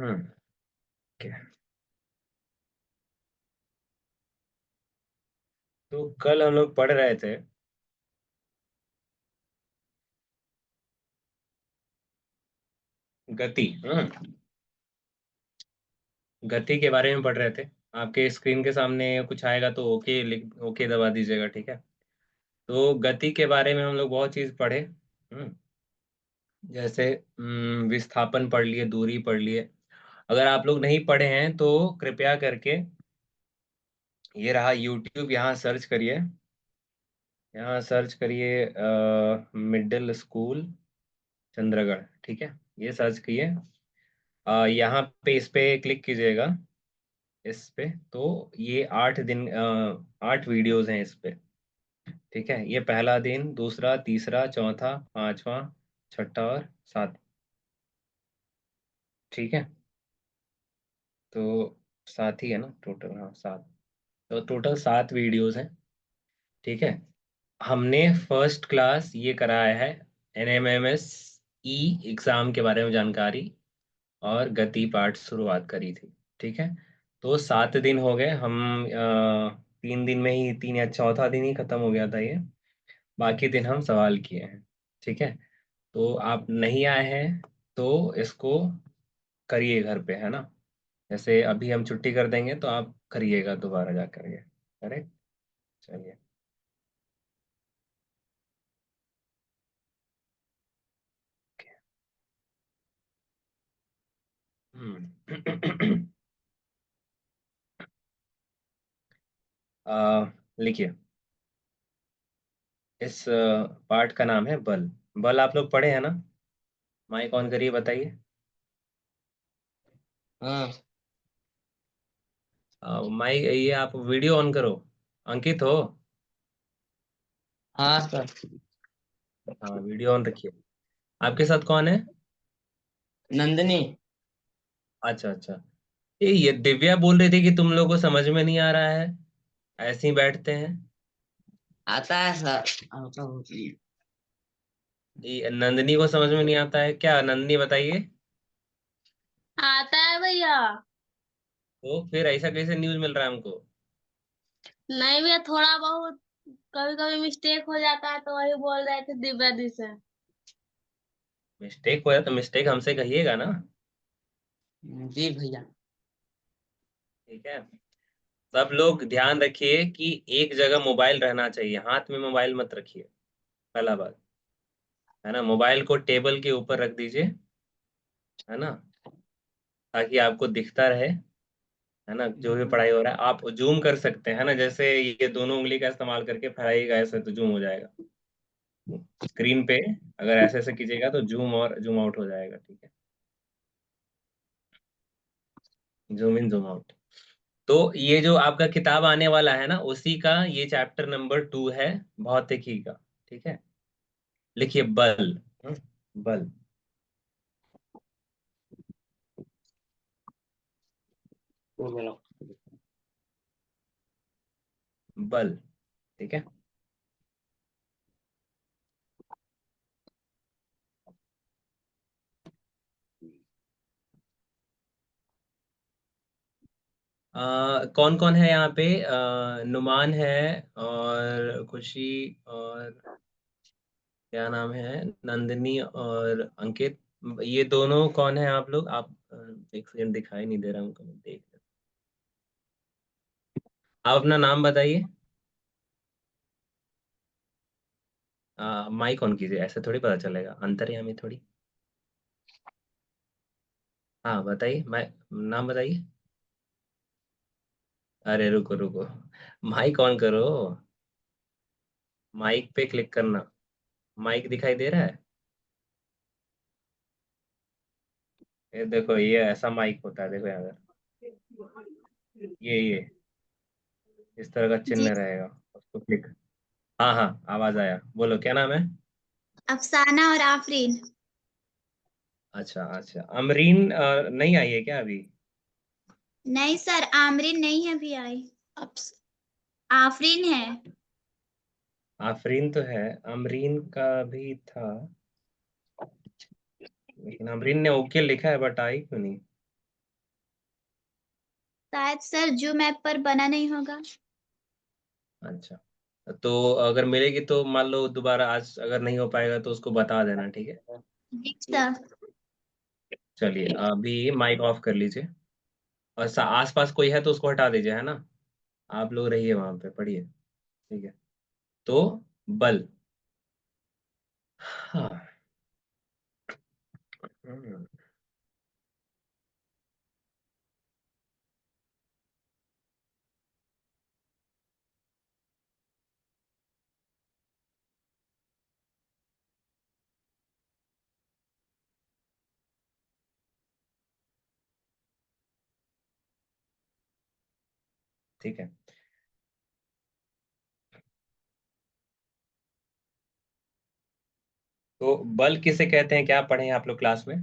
हम्म। okay। तो कल हम लोग पढ़ रहे थे गति। गति के बारे में पढ़ रहे थे। आपके स्क्रीन के सामने कुछ आएगा तो ओके लिख, ओके दबा दीजिएगा, ठीक है। तो गति के बारे में हम लोग बहुत चीज पढ़े। जैसे विस्थापन पढ़ लिए, दूरी पढ़ लिए। अगर आप लोग नहीं पढ़े हैं तो कृपया करके ये रहा यूट्यूब, यहाँ सर्च करिए। यहाँ सर्च करिए मिडिल स्कूल चंद्रगढ़, ठीक है। ये सर्च किए। यहाँ पे इस पे क्लिक कीजिएगा। इस पे तो ये 8 दिन 8 वीडियोज हैं इस पे। ठीक है, ये पहला दिन, दूसरा, तीसरा, चौथा, पांचवा, छठा और सात। ठीक है। तो सात ही है ना टोटल, हाँ 7। तो टोटल 7 वीडियोज हैं। ठीक है। हमने फर्स्ट क्लास ये कराया है NMMS ई एग्जाम के बारे में जानकारी, और गति पाठ शुरुआत करी थी। ठीक है। तो 7 दिन हो गए हम 3 दिन में ही, तीन या चौथा दिन ही खत्म हो गया था ये। बाकी दिन हम सवाल किए हैं। ठीक है। तो आप नहीं आए हैं तो इसको करिए घर पे, है ना। जैसे अभी हम छुट्टी कर देंगे तो आप करिएगा दोबारा जा करिए। करेक्ट। चलिए। हम्म। लिखिए। इस पाठ का नाम है बल। बल आप लोग पढ़े हैं ना। माइक ऑन करिए, बताइए। हाँ। माइक, ये आप वीडियो ऑन करो। अंकित हो। हाँ सर। हाँ, वीडियो ऑन रखिए। आपके साथ कौन है। नंदनी। अच्छा अच्छा। ये दिव्या बोल रही थी कि तुम लोगों को समझ में नहीं आ रहा है, ऐसे ही बैठते हैं। आता है सर, हल्का होती है। ये नंदनी को समझ में नहीं आता है क्या, नंदनी बताइए। आता है भैया। तो फिर ऐसा कैसे न्यूज मिल रहा है हमको। नहीं भैया, थोड़ा बहुत कभी कभी मिस्टेक हो जाता है, तो वही बोल रहे थे दिव्या दी से। मिस्टेक हुआ तो मिस्टेक हमसे कहिएगा ना। जी भैया। ठीक है। सब लोग ध्यान रखिए कि एक जगह मोबाइल रहना चाहिए, हाथ में मोबाइल मत रखिए। पहला बात, है ना। मोबाइल को टेबल के ऊपर रख दीजिए, है ना, ताकि आपको दिखता रहे। है ना, जो भी पढ़ाई हो रहा है आप जूम कर सकते हैं, है ना। जैसे ये दोनों उंगली का इस्तेमाल करके पढ़ाई का ऐसे तो जूम हो जाएगा स्क्रीन पे। अगर ऐसे ऐसे कीजिएगा तो जूम और जूम आउट हो जाएगा, ठीक है। Zoom in zoom out. तो ये जो आपका किताब आने वाला है ना, उसी का ये चैप्टर नंबर 2 है, भौतिकी का। ठीक है। लिखिए बल। बल। वो बोलो। बल। ठीक है। कौन कौन है यहाँ पे। नुमान है, और खुशी, और क्या नाम है, नंदिनी और अंकित। ये दोनों कौन है आप लोग। आप एक सेकंड, दिखाई नहीं दे रहा हूँ, मैं देख। आप अपना नाम बताइए। माइक ऑन कीजिए, ऐसे थोड़ी पता चलेगा, अंतर्यामी थोड़ी। हाँ बताइए, मैं नाम बताइए। अरे रुको रुको, माइक ऑन करो। माइक पे क्लिक करना। माइक दिखाई दे रहा है। ये देखो, ये ऐसा माइक होता है, देखो यहाँ पर ये इस तरह का जी। चिन्ह रहेगा। उसको क्लिक। हाँ हाँ, आवाज आया, बोलो क्या नाम है। अफसाना और आफरीन। अच्छा अच्छा, अमरीन नहीं आई है क्या अभी। नहीं सर, आमरीन नहीं है अभी आई। अफ्स- आफरीन है। आफरीन तो है, अमरीन का भी था, लेकिन अमरीन ने ओके लिखा है बट आई क्यों नहीं। शायद सर जो मैप पर बना नहीं होगा। अच्छा, तो अगर मिलेगी तो मान लो दोबारा, आज अगर नहीं हो पाएगा तो उसको बता देना, ठीक है। जी सर। चलिए, अभी माइक ऑफ कर लीजिए, और आसपास कोई है तो उसको हटा दीजिए, है ना। आप लोग रहिए वहां पे, पढ़िए, ठीक है। तो बल, हाँ, हम्म, ठीक है। तो बल किसे कहते हैं, क्या पढ़े हैं आप लोग क्लास में?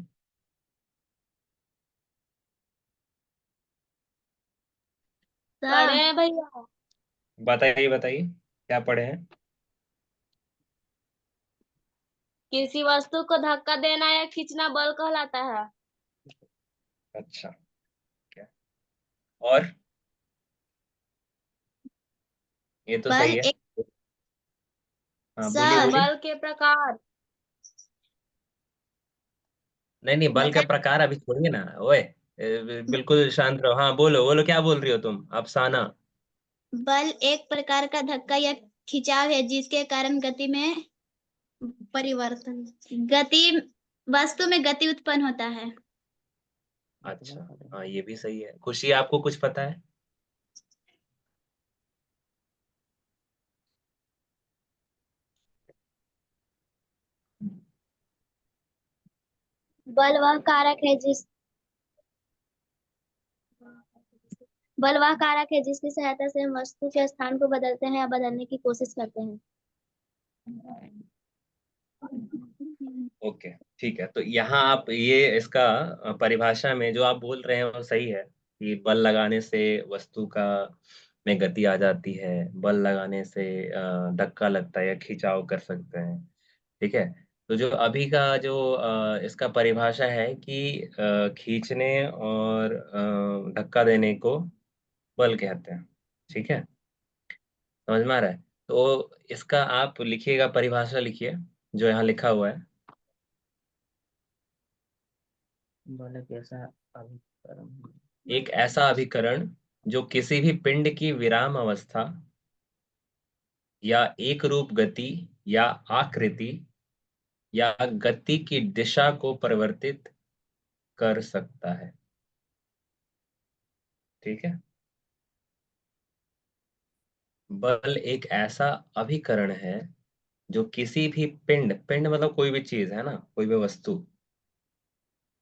पढ़े सर हैं भैया। बताइए बताइए, क्या पढ़े हैं? किसी वस्तु को धक्का देना या खींचना बल कहलाता है। अच्छा, क्या और, ये तो बल सही है। एक हाँ, बोलिए सर बोलिए। बल के प्रकार। नहीं नहीं, बल का बताइए। प्रकार अभी छोड़िए ना, ओए, बिल्कुल शांत रहो। हाँ, बोलो बोलो, क्या बोल रही हो तुम, अफसाना? बल एक प्रकार का धक्का या खिंचाव है जिसके कारण गति में परिवर्तन गति वस्तु में गति उत्पन्न होता है। अच्छा, हाँ, ये भी सही है। खुशी, आपको कुछ पता है? बल वह कारक है जिस बल वह कारक है जिसकी सहायता से हम वस्तु के स्थान को बदलते हैं या बदलने की कोशिश करते हैं। ओके, ठीक है। तो यहाँ आप ये इसका परिभाषा में जो आप बोल रहे हैं वो सही है, कि बल लगाने से वस्तु का में गति आ जाती है, बल लगाने से धक्का लगता है या खिंचाव कर सकते हैं, ठीक है। तो जो अभी का जो इसका परिभाषा है कि खींचने और धक्का देने को बल कहते हैं, ठीक है। समझ में आ रहा है? तो इसका आप लिखिएगा, परिभाषा लिखिए जो यहाँ लिखा हुआ है। बोले कैसा अभिकरण। एक ऐसा अभिकरण जो किसी भी पिंड की विराम अवस्था या एक रूप गति या आकृति या गति की दिशा को परिवर्तित कर सकता है, ठीक है। बल एक ऐसा अभिकरण है जो किसी भी पिंड, पिंड मतलब कोई भी चीज है ना, कोई भी वस्तु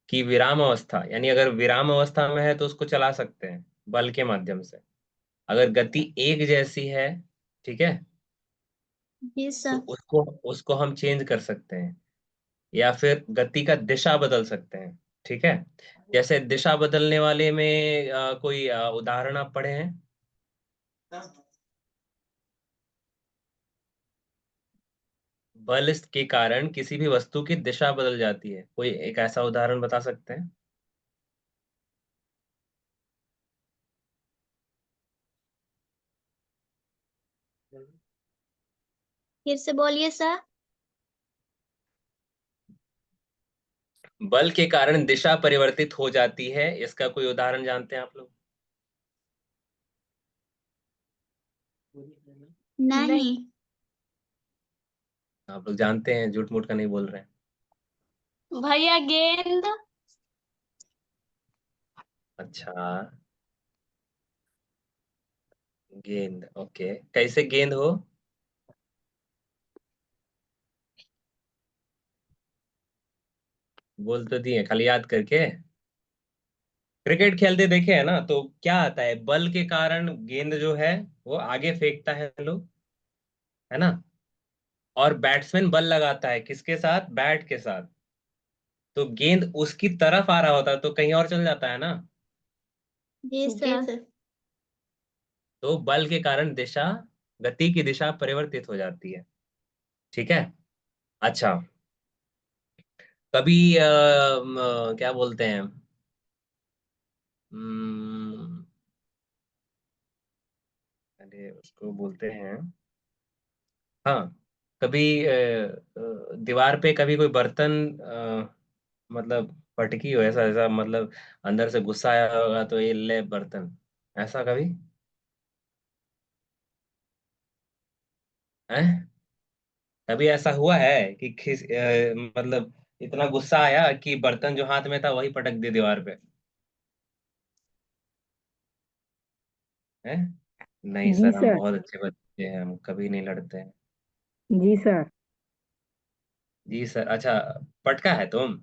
की विराम अवस्था, यानी अगर विराम अवस्था में है तो उसको चला सकते हैं बल के माध्यम से। अगर गति एक जैसी है, ठीक है, जी तो सर। उसको उसको हम चेंज कर सकते हैं, या फिर गति का दिशा बदल सकते हैं, ठीक है। जैसे दिशा बदलने वाले में कोई उदाहरण आप पढ़े हैं? बल के कारण किसी भी वस्तु की दिशा बदल जाती है, कोई एक ऐसा उदाहरण बता सकते हैं? फिर से बोलिए सर। बल के कारण दिशा परिवर्तित हो जाती है, इसका कोई उदाहरण जानते हैं आप लोग? नहीं। आप लोग जानते हैं, झूठ मूठ का नहीं बोल रहे हैं। भैया गेंद। अच्छा, गेंद, ओके, कैसे गेंद हो? बोल तो दिए, खाली याद करके। क्रिकेट खेलते देखे है ना, तो क्या आता है, बल के कारण गेंद जो है वो आगे फेंकता है लोग, है ना। और बैट्समैन बल लगाता है किसके साथ, बैट के साथ। तो गेंद उसकी तरफ आ रहा होता है तो कहीं और चल जाता है ना। जी सर। तो बल के कारण दिशा, गति की दिशा परिवर्तित हो जाती है, ठीक है। अच्छा, कभी क्या बोलते हैं, ये उसको बोलते हैं। हाँ, कभी दीवार पे कभी कोई बर्तन मतलब पटकी हो, ऐसा ऐसा मतलब अंदर से गुस्सा आया होगा तो ये ले बर्तन, ऐसा कभी है? कभी ऐसा हुआ है कि मतलब इतना गुस्सा आया कि बर्तन जो हाथ में था वही पटक दे दीवार पे? है? नहीं जी सर, हम सर। बहुत अच्छे बच्चे हैं, हम कभी नहीं लड़ते हैं। जी सर। जी सर। अच्छा, पटका है तुम?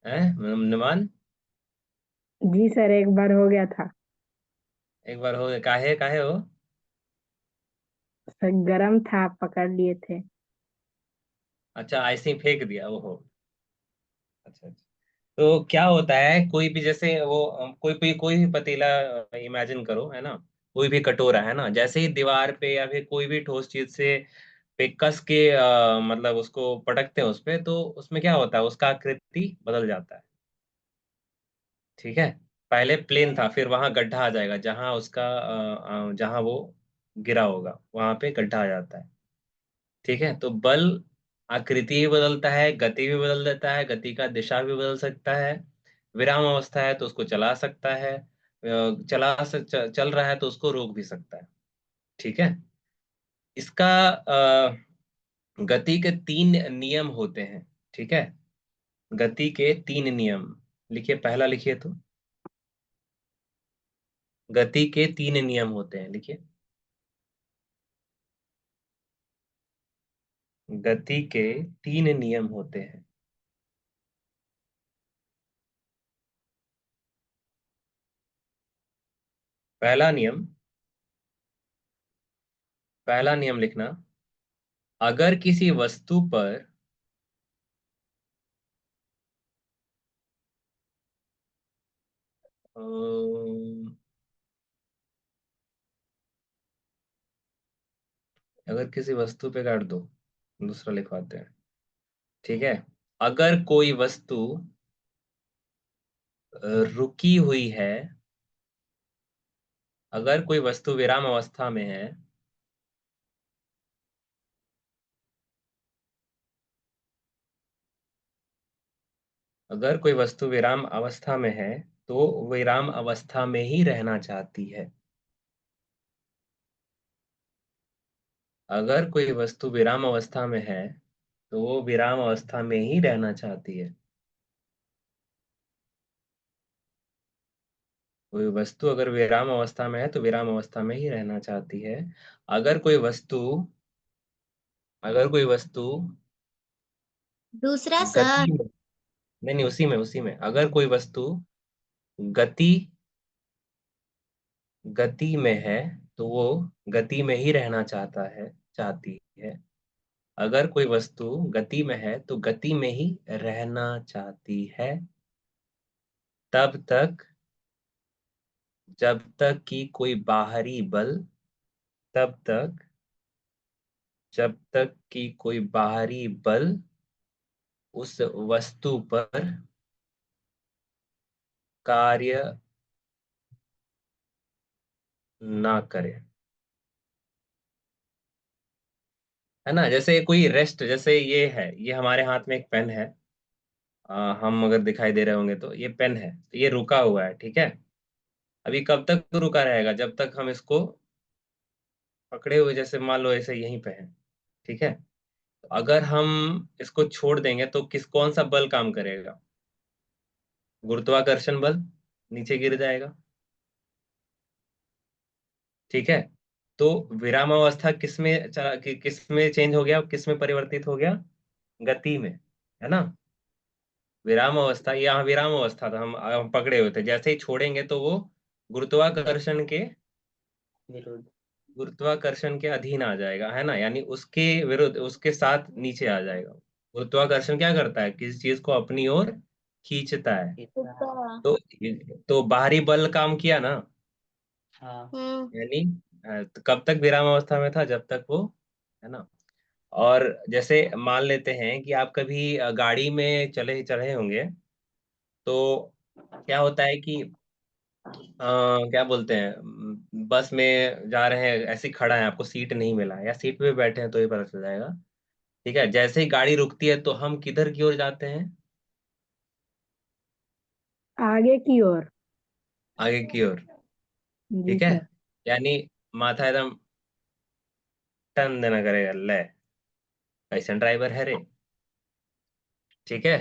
है नुमान? जी सर, एक बार हो गया था। एक बार हो? काहे काहे हो? सर गरम था, पकड़ लिए थे। अच्छा, ऐसे ही फेंक दिया? ओहो। अच्छा अच्छा। तो क्या होता है, कोई भी जैसे वो कोई भी पतीला इमेजिन करो, है ना, कोई भी कटोरा, है ना, जैसे ही दीवार पे या फिर कोई भी ठोस चीज से पे कस के मतलब उसको पटकते हैं उस पे, तो उसमें क्या होता है, उसका आकृति बदल जाता है। ठीक है? पहले प्लेन था, फिर वहां गड्ढा आ जाएगा, जहां उसका जहां वो गिरा होगा वहां पे गड्ढा आ जाता है। ठीक है? तो बल आकृति भी बदलता है, गति भी बदल देता है, गति का दिशा भी बदल सकता है। विराम अवस्था है तो उसको चला सकता है, चल रहा है तो उसको रोक भी सकता है। ठीक है? इसका गति के 3 नियम होते हैं। ठीक है? गति के 3 नियम लिखिए, पहला लिखिए तो। गति के 3 नियम होते हैं, लिखिए। गति के 3 नियम होते हैं। पहला नियम, पहला नियम लिखना। अगर किसी वस्तु पर अम, अगर किसी वस्तु पे काट दो, दूसरा लिखवाते हैं। ठीक है? अगर कोई वस्तु रुकी हुई है, अगर कोई वस्तु विराम अवस्था में है, अगर कोई वस्तु विराम अवस्था में है तो विराम अवस्था में ही रहना चाहती है। अगर कोई वस्तु विराम अवस्था में है तो वो विराम अवस्था में ही रहना चाहती है। कोई वस्तु अगर विराम अवस्था में है तो विराम अवस्था में ही रहना चाहती है। अगर कोई वस्तु, अगर कोई वस्तु दूसरा सर। गति में, नहीं नहीं, उसी में अगर कोई वस्तु गति गति में है तो वो गति में ही रहना चाहती है। अगर कोई वस्तु गति में है तो गति में ही रहना चाहती है, तब तक जब तक कि कोई बाहरी बल, तब तक जब तक कि कोई बाहरी बल उस वस्तु पर कार्य ना करे। है ना? जैसे कोई रेस्ट, जैसे ये है, ये हमारे हाथ में एक पेन है। हम अगर दिखाई दे रहे होंगे तो ये पेन है, तो ये रुका हुआ है। ठीक है? अभी कब तक रुका रहेगा? जब तक हम इसको पकड़े हुए, जैसे मान लो ऐसे यहीं पे है। ठीक है? तो अगर हम इसको छोड़ देंगे तो कौन सा बल काम करेगा? गुरुत्वाकर्षण बल, नीचे गिर जाएगा। ठीक है? तो विरामावस्था किस में चेंज हो गया, किस में परिवर्तित हो गया? गति में। है ना? विराम अवस्था, यहाँ विराम अवस्था था, हम पकड़े हुए थे, जैसे ही छोड़ेंगे तो वो गुरुत्वाकर्षण के विरोध। गुरुत्वाकर्षण के अधीन आ जाएगा। है ना? यानी उसके विरुद्ध, उसके साथ नीचे आ जाएगा। गुरुत्वाकर्षण क्या करता है, किसी चीज को अपनी ओर खींचता है। कितना? तो तो बाहरी बल काम किया ना, हाँ। यानी तो कब तक विराम अवस्था में था? जब तक वो, है ना। और जैसे मान लेते हैं कि आप कभी गाड़ी में चले चढ़े होंगे, तो क्या होता है कि क्या बोलते हैं, बस में जा रहे हैं, ऐसे ही खड़ा है, आपको सीट नहीं मिला है या सीट पे बैठे हैं तो ही पता चल जाएगा। ठीक है, जैसे ही गाड़ी रुकती है तो हम किधर की ओर जाते हैं? आगे की ओर। आगे की ओर। जी ठीक है, सर। यानी माथा एकदम टन देना करेगा, ले कैसन ड्राइवर है रे। ठीक है,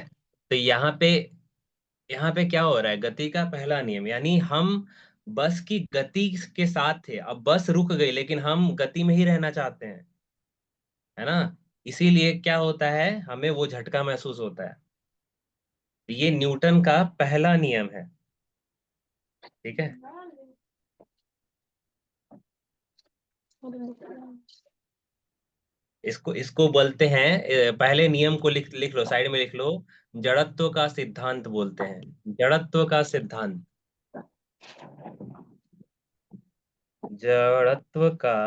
तो यहाँ पे क्या हो रहा है, गति का पहला नियम, यानी हम बस की गति के साथ थे, अब बस रुक गई लेकिन हम गति में ही रहना चाहते हैं, है ना। इसीलिए क्या होता है, हमें वो झटका महसूस होता है। ये न्यूटन का पहला नियम है। ठीक है, इसको इसको बोलते हैं, पहले नियम को लिख लिख लो, साइड में लिख लो। जड़त्व का सिद्धांत बोलते हैं, जड़त्व का सिद्धांत। जड़त्व का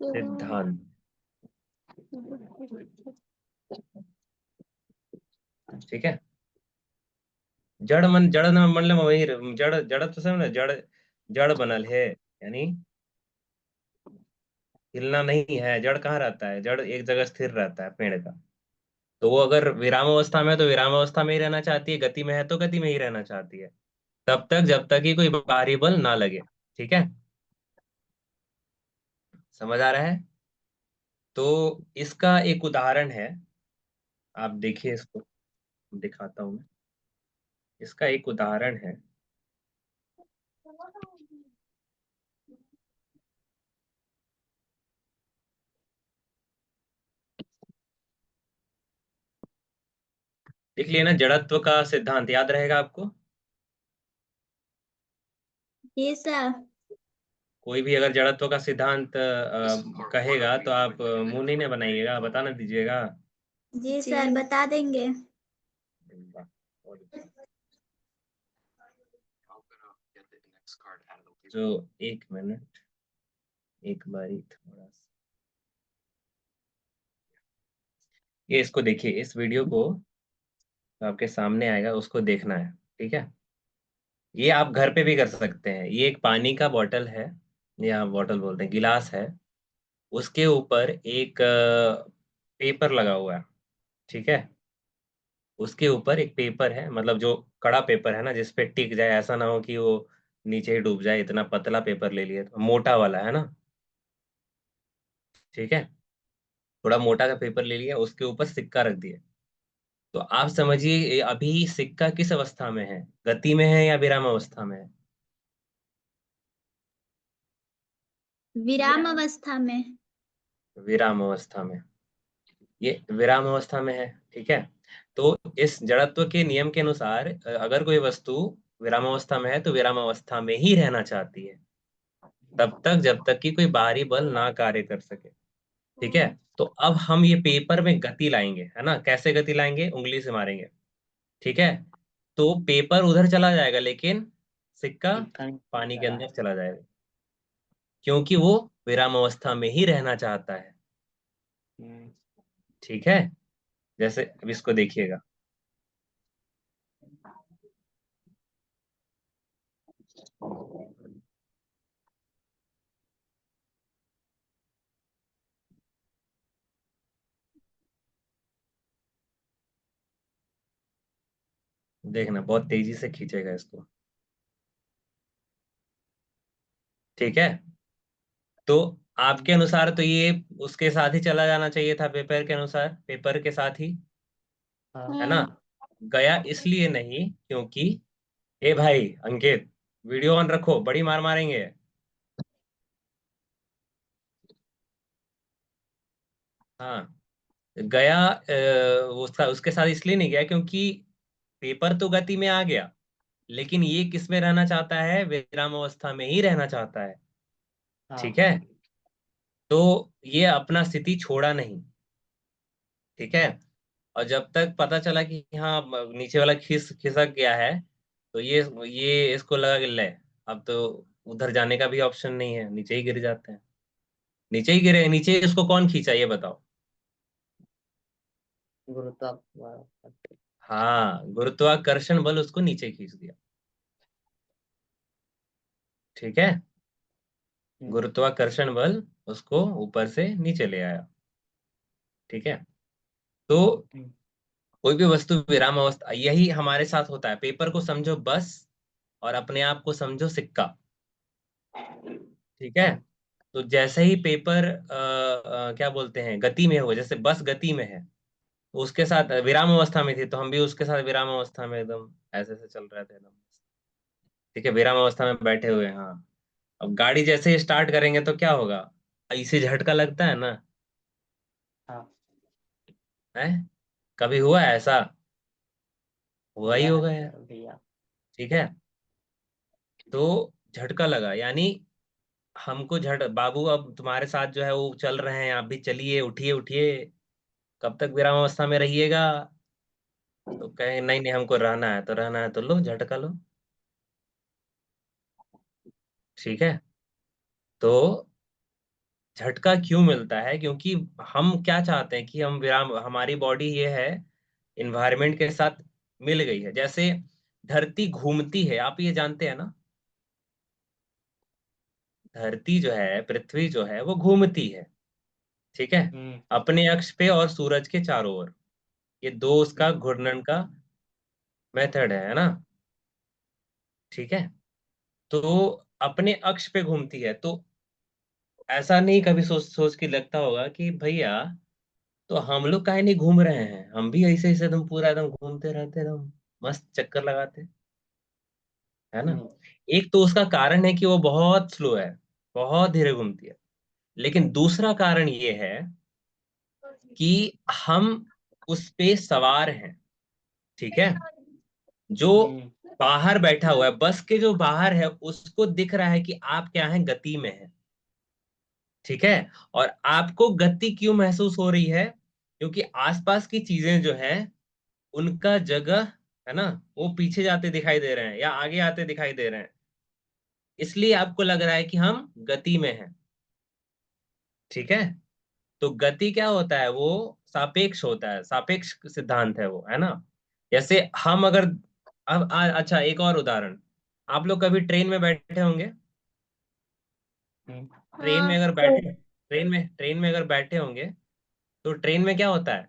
सिद्धांत। ठीक है, जड़ न मतलब वही, जड़ तो समझ, जड़ जड़ बनल है, यानी हिलना नहीं है। जड़ कहाँ रहता है, जड़ एक जगह स्थिर रहता है पेड़ का। तो वो अगर विराम अवस्था में है तो विराम अवस्था में ही रहना चाहती है, गति में है तो गति में ही रहना चाहती है, तब तक जब तक कि कोई बाहरी बल ना लगे। ठीक है, समझ आ रहा है? तो इसका एक उदाहरण है, आप देखिए इसको, दिखाता हूं मैं। इसका एक उदाहरण है। देख लिया ना, जड़त्व का सिद्धांत याद रहेगा आपको? जी सर। कोई भी अगर जड़त्व का सिद्धांत कहेगा तो आप मुंह नहीं ना बनाइएगा, बता ना दीजिएगा। जी सर, बता देंगे। वाह, बहुत अच्छा। तो एक मिनट, एक बारी थोड़ा सा, ये इसको देखिए, इस वीडियो को तो आपके सामने आएगा, उसको देखना है। ठीक है, ये आप घर पे भी कर सकते हैं। ये एक पानी का बॉटल है, या बॉटल बोलते हैं, गिलास है, उसके ऊपर एक पेपर लगा हुआ है। ठीक है, उसके ऊपर एक पेपर है, मतलब जो कड़ा पेपर है ना, जिस पे टिक जाए, ऐसा ना हो कि वो नीचे ही डूब जाए, इतना पतला पेपर ले लिए, तो मोटा वाला है ना। ठीक है, थोड़ा मोटा का पेपर ले लिया, उसके ऊपर सिक्का रख दिया। तो आप समझिए अभी सिक्का किस अवस्था में है, गति में है या विराम अवस्था में है? विराम अवस्था में। विराम अवस्था में, ये विराम अवस्था में है। ठीक है, तो इस जड़त्व के नियम के अनुसार अगर कोई वस्तु विराम अवस्था में है तो विराम अवस्था में ही रहना चाहती है, तब तक जब तक कि कोई बाहरी बल ना कार्य कर सके। ठीक है, तो अब हम ये पेपर में गति लाएंगे, है ना, कैसे गति लाएंगे, उंगली से मारेंगे। ठीक है, तो पेपर उधर चला जाएगा लेकिन सिक्का पानी के अंदर चला जाएगा, क्योंकि वो विराम अवस्था में ही रहना चाहता है। ठीक है, जैसे अब इसको देखिएगा। देखना, बहुत तेजी से खींचेगा इसको। ठीक है, तो आपके अनुसार तो ये उसके साथ ही चला जाना चाहिए था, पेपर के अनुसार, पेपर के साथ ही, है ना। गया इसलिए नहीं क्योंकि, ए भाई अंकित, वीडियो ऑन रखो, बड़ी मार मारेंगे। हाँ, गया उसका उसके साथ इसलिए नहीं गया क्योंकि पेपर तो गति में आ गया, लेकिन ये किस में रहना चाहता है, विराम अवस्था में ही रहना चाहता है। ठीक है, तो ये अपना स्थिति छोड़ा नहीं। ठीक है, और जब तक पता चला कि हाँ नीचे वाला खिसक गया है, तो ये इसको लगा कि ले, अब तो उधर जाने का भी ऑप्शन नहीं है, नीचे ही गिर जाते हैं। नीचे ही गिरे, नीचे इसको कौन खींचा ये बताओ? गुरुत्वाकर्षण। हाँ, गुरुत्वाकर्षण बल उसको नीचे खींच दिया। ठीक है, गुरुत्वाकर्षण बल उसको ऊपर से नीचे ले आया। ठीक है, तो कोई भी वस्तु विराम अवस्था, यही हमारे साथ होता है। पेपर को समझो बस, और अपने आप को समझो सिक्का। ठीक है, तो जैसे ही पेपर क्या बोलते हैं, गति में हो, जैसे बस गति में है, तो उसके साथ विराम अवस्था में थी, तो हम भी उसके साथ विराम अवस्था में एकदम ऐसे ऐसे चल रहे थे एकदम। ठीक है, विराम अवस्था में बैठे हुए हैं, हाँ। अब गाड़ी जैसे ही स्टार्ट करेंगे तो क्या होगा, इसे झटका लगता है ना। हाँ। है, कभी हुआ है ऐसा? हुआ ही हुआ है होगा यार। भैया। ठीक है, तो झटका लगा, यानी हमको बाबू अब तुम्हारे साथ जो है वो चल रहे हैं, आप भी चलिए, उठिए उठिए, कब तक विराम अवस्था में रहिएगा? तो कहे नहीं नहीं, हमको रहना है, तो रहना है तो लो झटका लो। ठीक है, तो झटका क्यों मिलता है? क्योंकि हम क्या चाहते हैं कि हम विराम, हमारी बॉडी ये है, इन्वायरमेंट के साथ मिल गई है। जैसे धरती घूमती है, आप ये जानते हैं ना, धरती जो है, पृथ्वी जो है, वो घूमती है। ठीक है, अपने अक्ष पे और सूरज के चारों ओर। ये दो उसका घूर्णन का मेथड है ना। ठीक है, तो अपने अक्ष पे घूमती है, तो ऐसा नहीं कभी सोच सोच के लगता होगा कि भैया, तो हम लोग काहे नहीं घूम रहे हैं, हम भी ऐसे ऐसे एकदम पूरा एकदम घूमते रहते एकदम मस्त चक्कर लगाते, है ना। एक तो उसका कारण है कि वो बहुत स्लो है, बहुत धीरे घूमती है। लेकिन दूसरा कारण ये है कि हम उस पे सवार हैं। ठीक है, जो बाहर बैठा हुआ है, बस के जो बाहर है, उसको दिख रहा है कि आप क्या हैं, गति में है। ठीक है, और आपको गति क्यों महसूस हो रही है? क्योंकि आसपास की चीजें जो है, उनका जगह, है ना, वो पीछे जाते दिखाई दे रहे हैं या आगे आते दिखाई दे रहे हैं, इसलिए आपको लग रहा है कि हम गति में हैं। ठीक है, तो गति क्या होता है, वो सापेक्ष होता है, सापेक्ष सिद्धांत है वो, है ना। जैसे हम अगर, अब अच्छा एक और उदाहरण, आप लोग कभी ट्रेन में बैठे होंगे। ट्रेन में हाँ। अगर बैठे ट्रेन में अगर बैठे होंगे, तो ट्रेन में क्या होता है,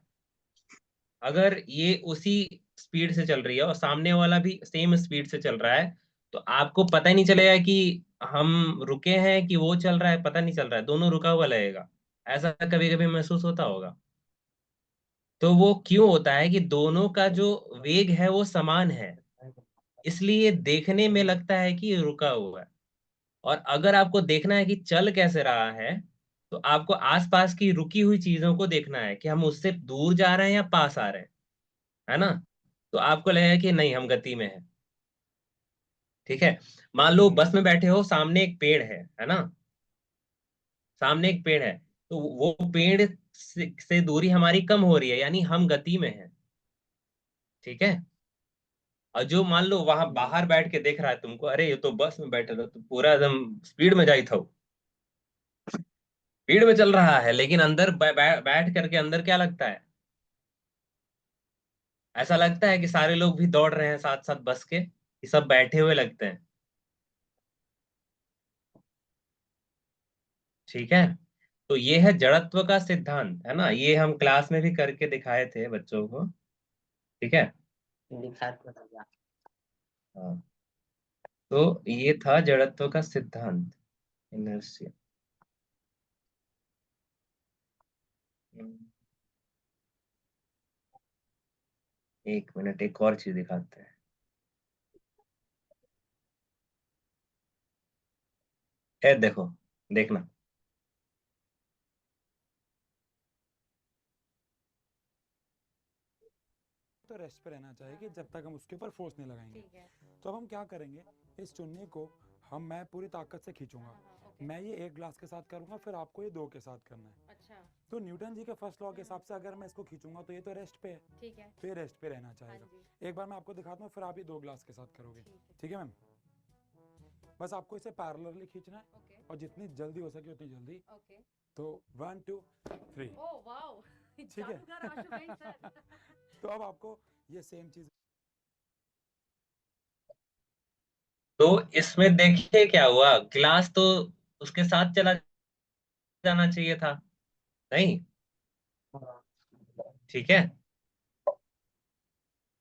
अगर ये उसी स्पीड से चल रही है और सामने वाला भी सेम स्पीड से चल रहा है, तो आपको पता ही नहीं चलेगा कि हम रुके हैं कि वो चल रहा है, पता नहीं चल रहा है, दोनों रुका हुआ लगेगा। ऐसा कभी कभी महसूस होता होगा। तो वो क्यों होता है कि दोनों का जो वेग है वो समान है, इसलिए देखने में लगता है कि ये रुका हुआ है। और अगर आपको देखना है कि चल कैसे रहा है, तो आपको आसपास की रुकी हुई चीजों को देखना है कि हम उससे दूर जा रहे हैं या पास आ रहे हैं, है ना। तो आपको लगेगा कि नहीं, हम गति में है। ठीक है, मान लो बस में बैठे हो, सामने एक पेड़ है ना, सामने एक पेड़ है, तो वो पेड़ से दूरी हमारी कम हो रही है, यानी हम गति में है। ठीक है, और जो मान लो वहां बाहर बैठ के देख रहा है तुमको, अरे ये तो बस में बैठे था, तो पूरा एकदम स्पीड में जाई था, स्पीड में चल रहा है, लेकिन अंदर बैठ करके अंदर क्या लगता है, ऐसा लगता है कि सारे लोग भी दौड़ रहे हैं साथ साथ बस के, कि सब बैठे हुए लगते हैं। ठीक है, तो ये है जड़त्व का सिद्धांत, है ना, ये हम क्लास में भी करके दिखाए थे बच्चों को। ठीक है, दिखा तो भैया। हाँ, तो ये था जड़त्व का सिद्धांत, इनर्शिया। एक मिनट, एक और चीज दिखाते हैं। ए देखो, देखना। तो रेस्ट पे रहना चाहिए कि जब तक हम उसके ऊपर फोर्स नहीं लगाएंगे। तो अब हम क्या करेंगे, इस चुन्नी को मैं पूरी ताकत से खींचूंगा। मैं ये एक ग्लास के साथ करूंगा, फिर आपको ये दो के साथ करना है। अच्छा। तो न्यूटन जी के फर्स्ट लॉ के हिसाब से अगर मैं इसको खींचूंगा तो ये तो रेस्ट पे है, ठीक है। तो ये रेस्ट पे रहना चाहेगा। एक बार मैं आपको दिखाता हूँ, फिर आप ये दो ग्लास के साथ करोगे। ठीक है मैम, बस आपको इसे पैरेलली खींचना है, ओके और जितनी जल्दी हो सके उतनी जल्दी। ओके। तो 1 2 3। ओह वाओ, ठीक है। जादूगर आशु भाई सर। तो अब आपको ये सेम चीज तो इसमें देखिए क्या हुआ, ग्लास तो उसके साथ चला जाना चाहिए था, नहीं? ठीक है।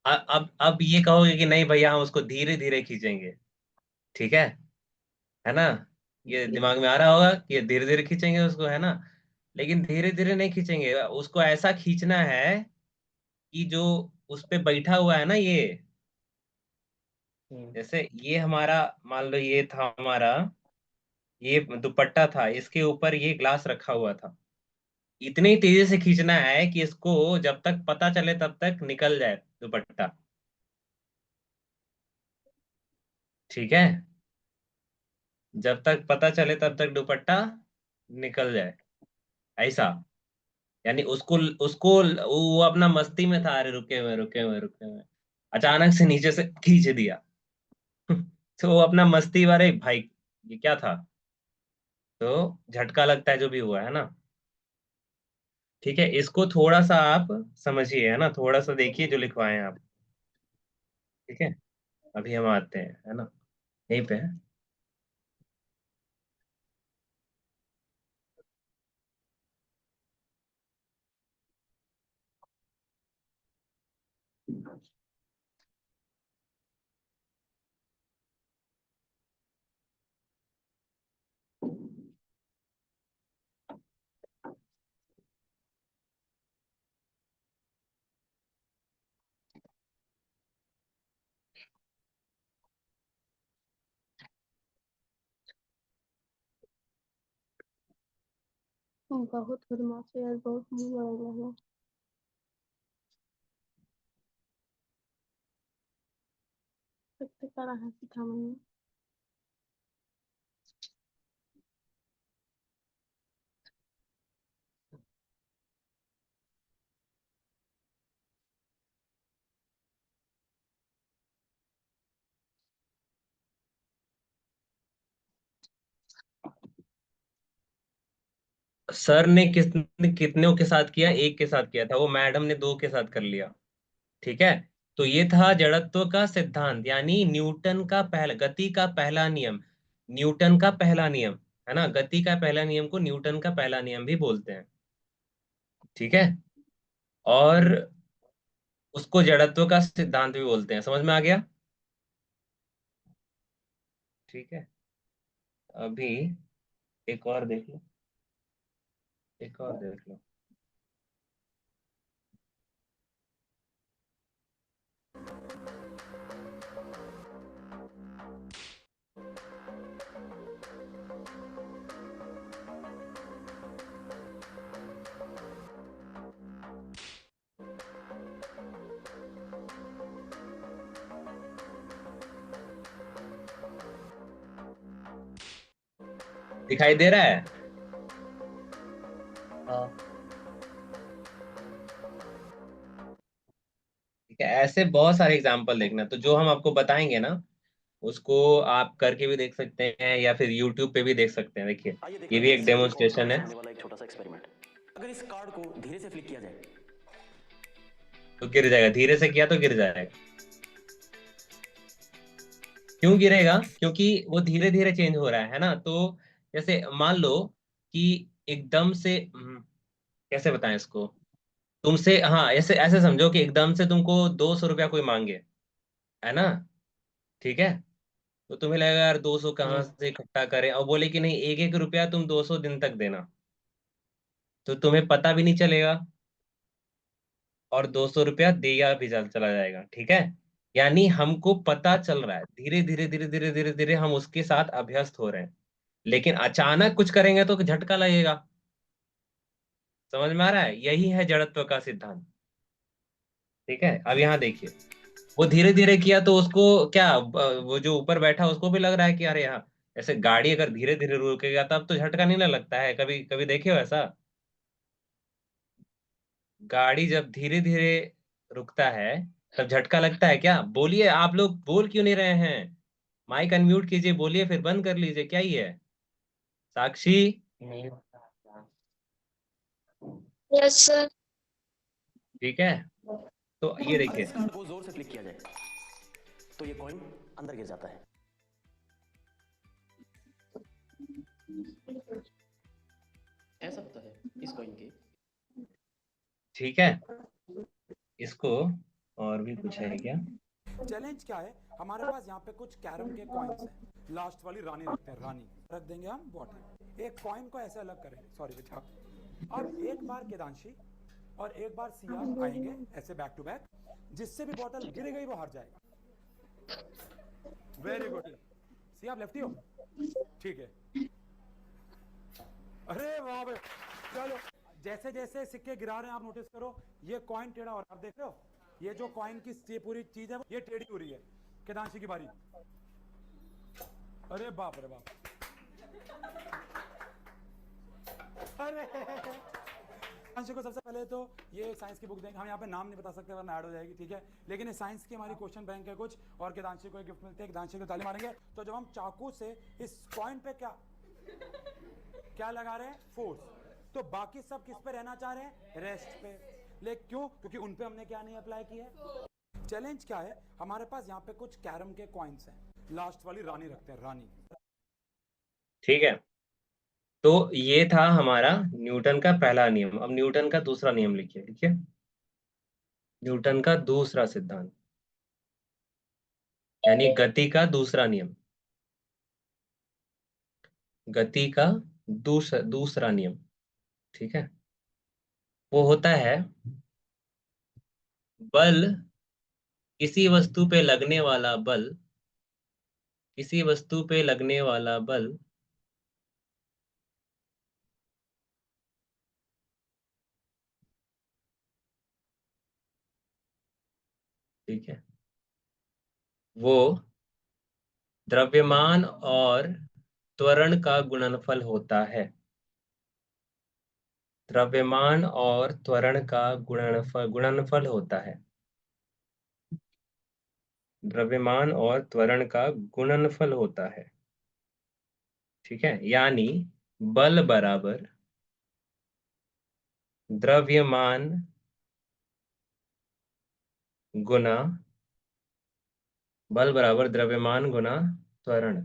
अब ये कहोगे कि नहीं भैया हम उसको धीरे धीरे खींचेंगे, ठीक है ना? ये दिमाग में आ रहा होगा कि ये धीरे धीरे खींचेंगे उसको, है ना? लेकिन धीरे धीरे नहीं खींचेंगे, उसको ऐसा खींचना है कि जो उस पे बैठा हुआ है ना, ये जैसे ये हमारा, मान लो ये था हमारा, ये दुपट्टा था, इसके ऊपर ये ग्लास रखा हुआ था। इतनी तेजी से खींचना है कि इसको जब तक पता चले तब तक निकल जाए दुपट्टा, ठीक है? जब तक पता चले तब तक दुपट्टा निकल जाए, ऐसा। यानी उसको उसको वो अपना मस्ती में था, अरे रुके हुए रुके हुए रुके हुए, अचानक से नीचे से खींच दिया। तो वो अपना मस्ती वाले भाई, ये क्या था? तो झटका लगता है जो भी हुआ, है ना? ठीक है, इसको थोड़ा सा आप समझिए, है ना? थोड़ा सा देखिए जो लिखवाए हैं आप, ठीक है? अभी हम आते हैं, है ना? यहीं पे है। बहुत बदमाश है यार, बहुत मुंह बड़ा है। कितने करा है सीखा मैंने। सर ने कितनों के साथ किया? एक के साथ किया था, वो मैडम ने दो के साथ कर लिया, ठीक है? तो ये था जड़त्व का सिद्धांत, यानी न्यूटन का पहला, गति का पहला नियम, न्यूटन का पहला नियम, है ना? गति का पहला नियम को न्यूटन का पहला नियम भी बोलते हैं, ठीक है? और उसको जड़त्व का सिद्धांत भी बोलते हैं, समझ में आ गया? ठीक है। अभी एक और देख लो, एक और देख लो। दिखाई दे रहा है? हाँ। ठीक है, ऐसे बहुत सारे एग्जाम्पल देखना, तो जो हम आपको बताएंगे ना, उसको आप करके भी देख सकते हैं या फिर यूट्यूब पे भी देख सकते हैं। देखिए, आइए देखते ये भी हैं एक सभी को डेमोन्स्ट्रेशन है। परेशान होने वाला एक छोटा सा एक्सपेरिमेंट। अगर इस कार्ड को धीरे से फ्लिक किया जाए तो गिर जाएगा, धीरे से किया तो गिर जाएगा। क्यों गिरेगा? क्योंकि वो धीरे धीरे चेंज हो रहा है ना? तो जैसे मान लो कि एकदम से कैसे बताएं इसको, तुमसे, हाँ, ऐसे ऐसे समझो कि एकदम से तुमको 200 रुपया कोई मांगे, है ना? ठीक है। तो तुम्हें लगेगा यार 200 कहाँ से इकट्ठा करें, और बोले कि नहीं, एक एक रुपया तुम 200 दिन तक देना, तो तुम्हें पता भी नहीं चलेगा, और 200 रुपया दिया भी चला जाएगा, ठीक है? यानी हमको पता चल रहा है, धीरे धीरे धीरे धीरे धीरे धीरे हम उसके साथ अभ्यस्त हो रहे हैं, लेकिन अचानक कुछ करेंगे तो झटका लगेगा। समझ में आ रहा है? यही है जड़त्व का सिद्धांत, ठीक है? अब यहाँ देखिए, वो धीरे धीरे किया तो उसको क्या, वो जो ऊपर बैठा उसको भी लग रहा है कि अरे यहाँ, ऐसे गाड़ी अगर धीरे धीरे रुकेगा तब तो झटका नहीं ना लगता है, कभी कभी देखे हो ऐसा? गाड़ी जब धीरे धीरे रुकता है तब झटका लगता है क्या? बोलिए, आप लोग बोल क्यों नहीं रहे हैं? माइक अनम्यूट कीजिए, बोलिए, फिर बंद कर लीजिए, क्या ही है? साक्षी, नहीं। Yes sir. ठीक है? तो ये अगर देखिए, इस कार्ड को जोर से फ्लिक किया जाए तो ये कॉइन अंदर गिर जाता है। ऐसा होता है इस कॉइन के। ठीक है, इसको और भी कुछ है क्या? चैलेंज क्या है, हमारे पास यहाँ पे कुछ कैरम के कॉइन्स हैं। लास्ट वाली रानी रखते हैं, रानी रख देंगे हम बॉटम। एक कॉइन को ऐसे अलग करेंगे, सॉरी बेटा। अब एक बार केदांशी और एक बार सिया आएंगे ऐसे बैक टू बैक, जिससे भी बॉटल गिर गई वो हार जाएगा। Very good. सिया आप लेफ्टी हो, ठीक है। अरे वाह भाई, चलो जैसे जैसे सिक्के गिरा रहे हैं आप नोटिस करो, ये कॉइन टेढ़ा हो रहा है, आप देख रहे हो? ये जो कॉइन की ये पूरी चीज है ये टेढ़ी हो रही है। केदांशी की बारी। अरे बाप रे बाप, अरे केदांशी को सबसे पहले तो ये साइंस की बुक देंगे। हम यहाँ पे नाम नहीं बता सकते वरना ऐड हो जाएगी, ठीक है? लेकिन इस साइंस की हमारी क्वेश्चन बैंक है कुछ, और केदांशी को एक गिफ्ट मिलते हैं। केदांशी को ताली मारेंगे। तो जब हम चाकू से इस कॉइन पे क्या लगा रहे हैं? फोर्स। तो बाकी सब किस पे रहना चाह रहे हैं? रेस्ट पे। लेकिन क्यों? क्योंकि उन पे हमने क्या नहीं अप्लाई किया है। चैलेंज क्या है, हमारे पास यहाँ पे कुछ कैरम के कॉइन्स हैं। लास्ट वाली रानी रखते हैं, रानी। ठीक है, तो ये था हमारा न्यूटन का पहला नियम। अब न्यूटन का दूसरा नियम लिखिए, लिखिए न्यूटन का दूसरा सिद्धांत, यानी गति का दूसरा नियम। गति का दूसरा नियम, ठीक है? वो होता है बल, किसी वस्तु पे लगने वाला बल, किसी वस्तु पे लगने वाला बल ठीक है, वो द्रव्यमान और त्वरण का गुणनफल होता है। द्रव्यमान और त्वरण का गुणनफल होता है। द्रव्यमान और त्वरण का गुणनफल होता है, ठीक है? यानी बल बराबर द्रव्यमान गुना त्वरण।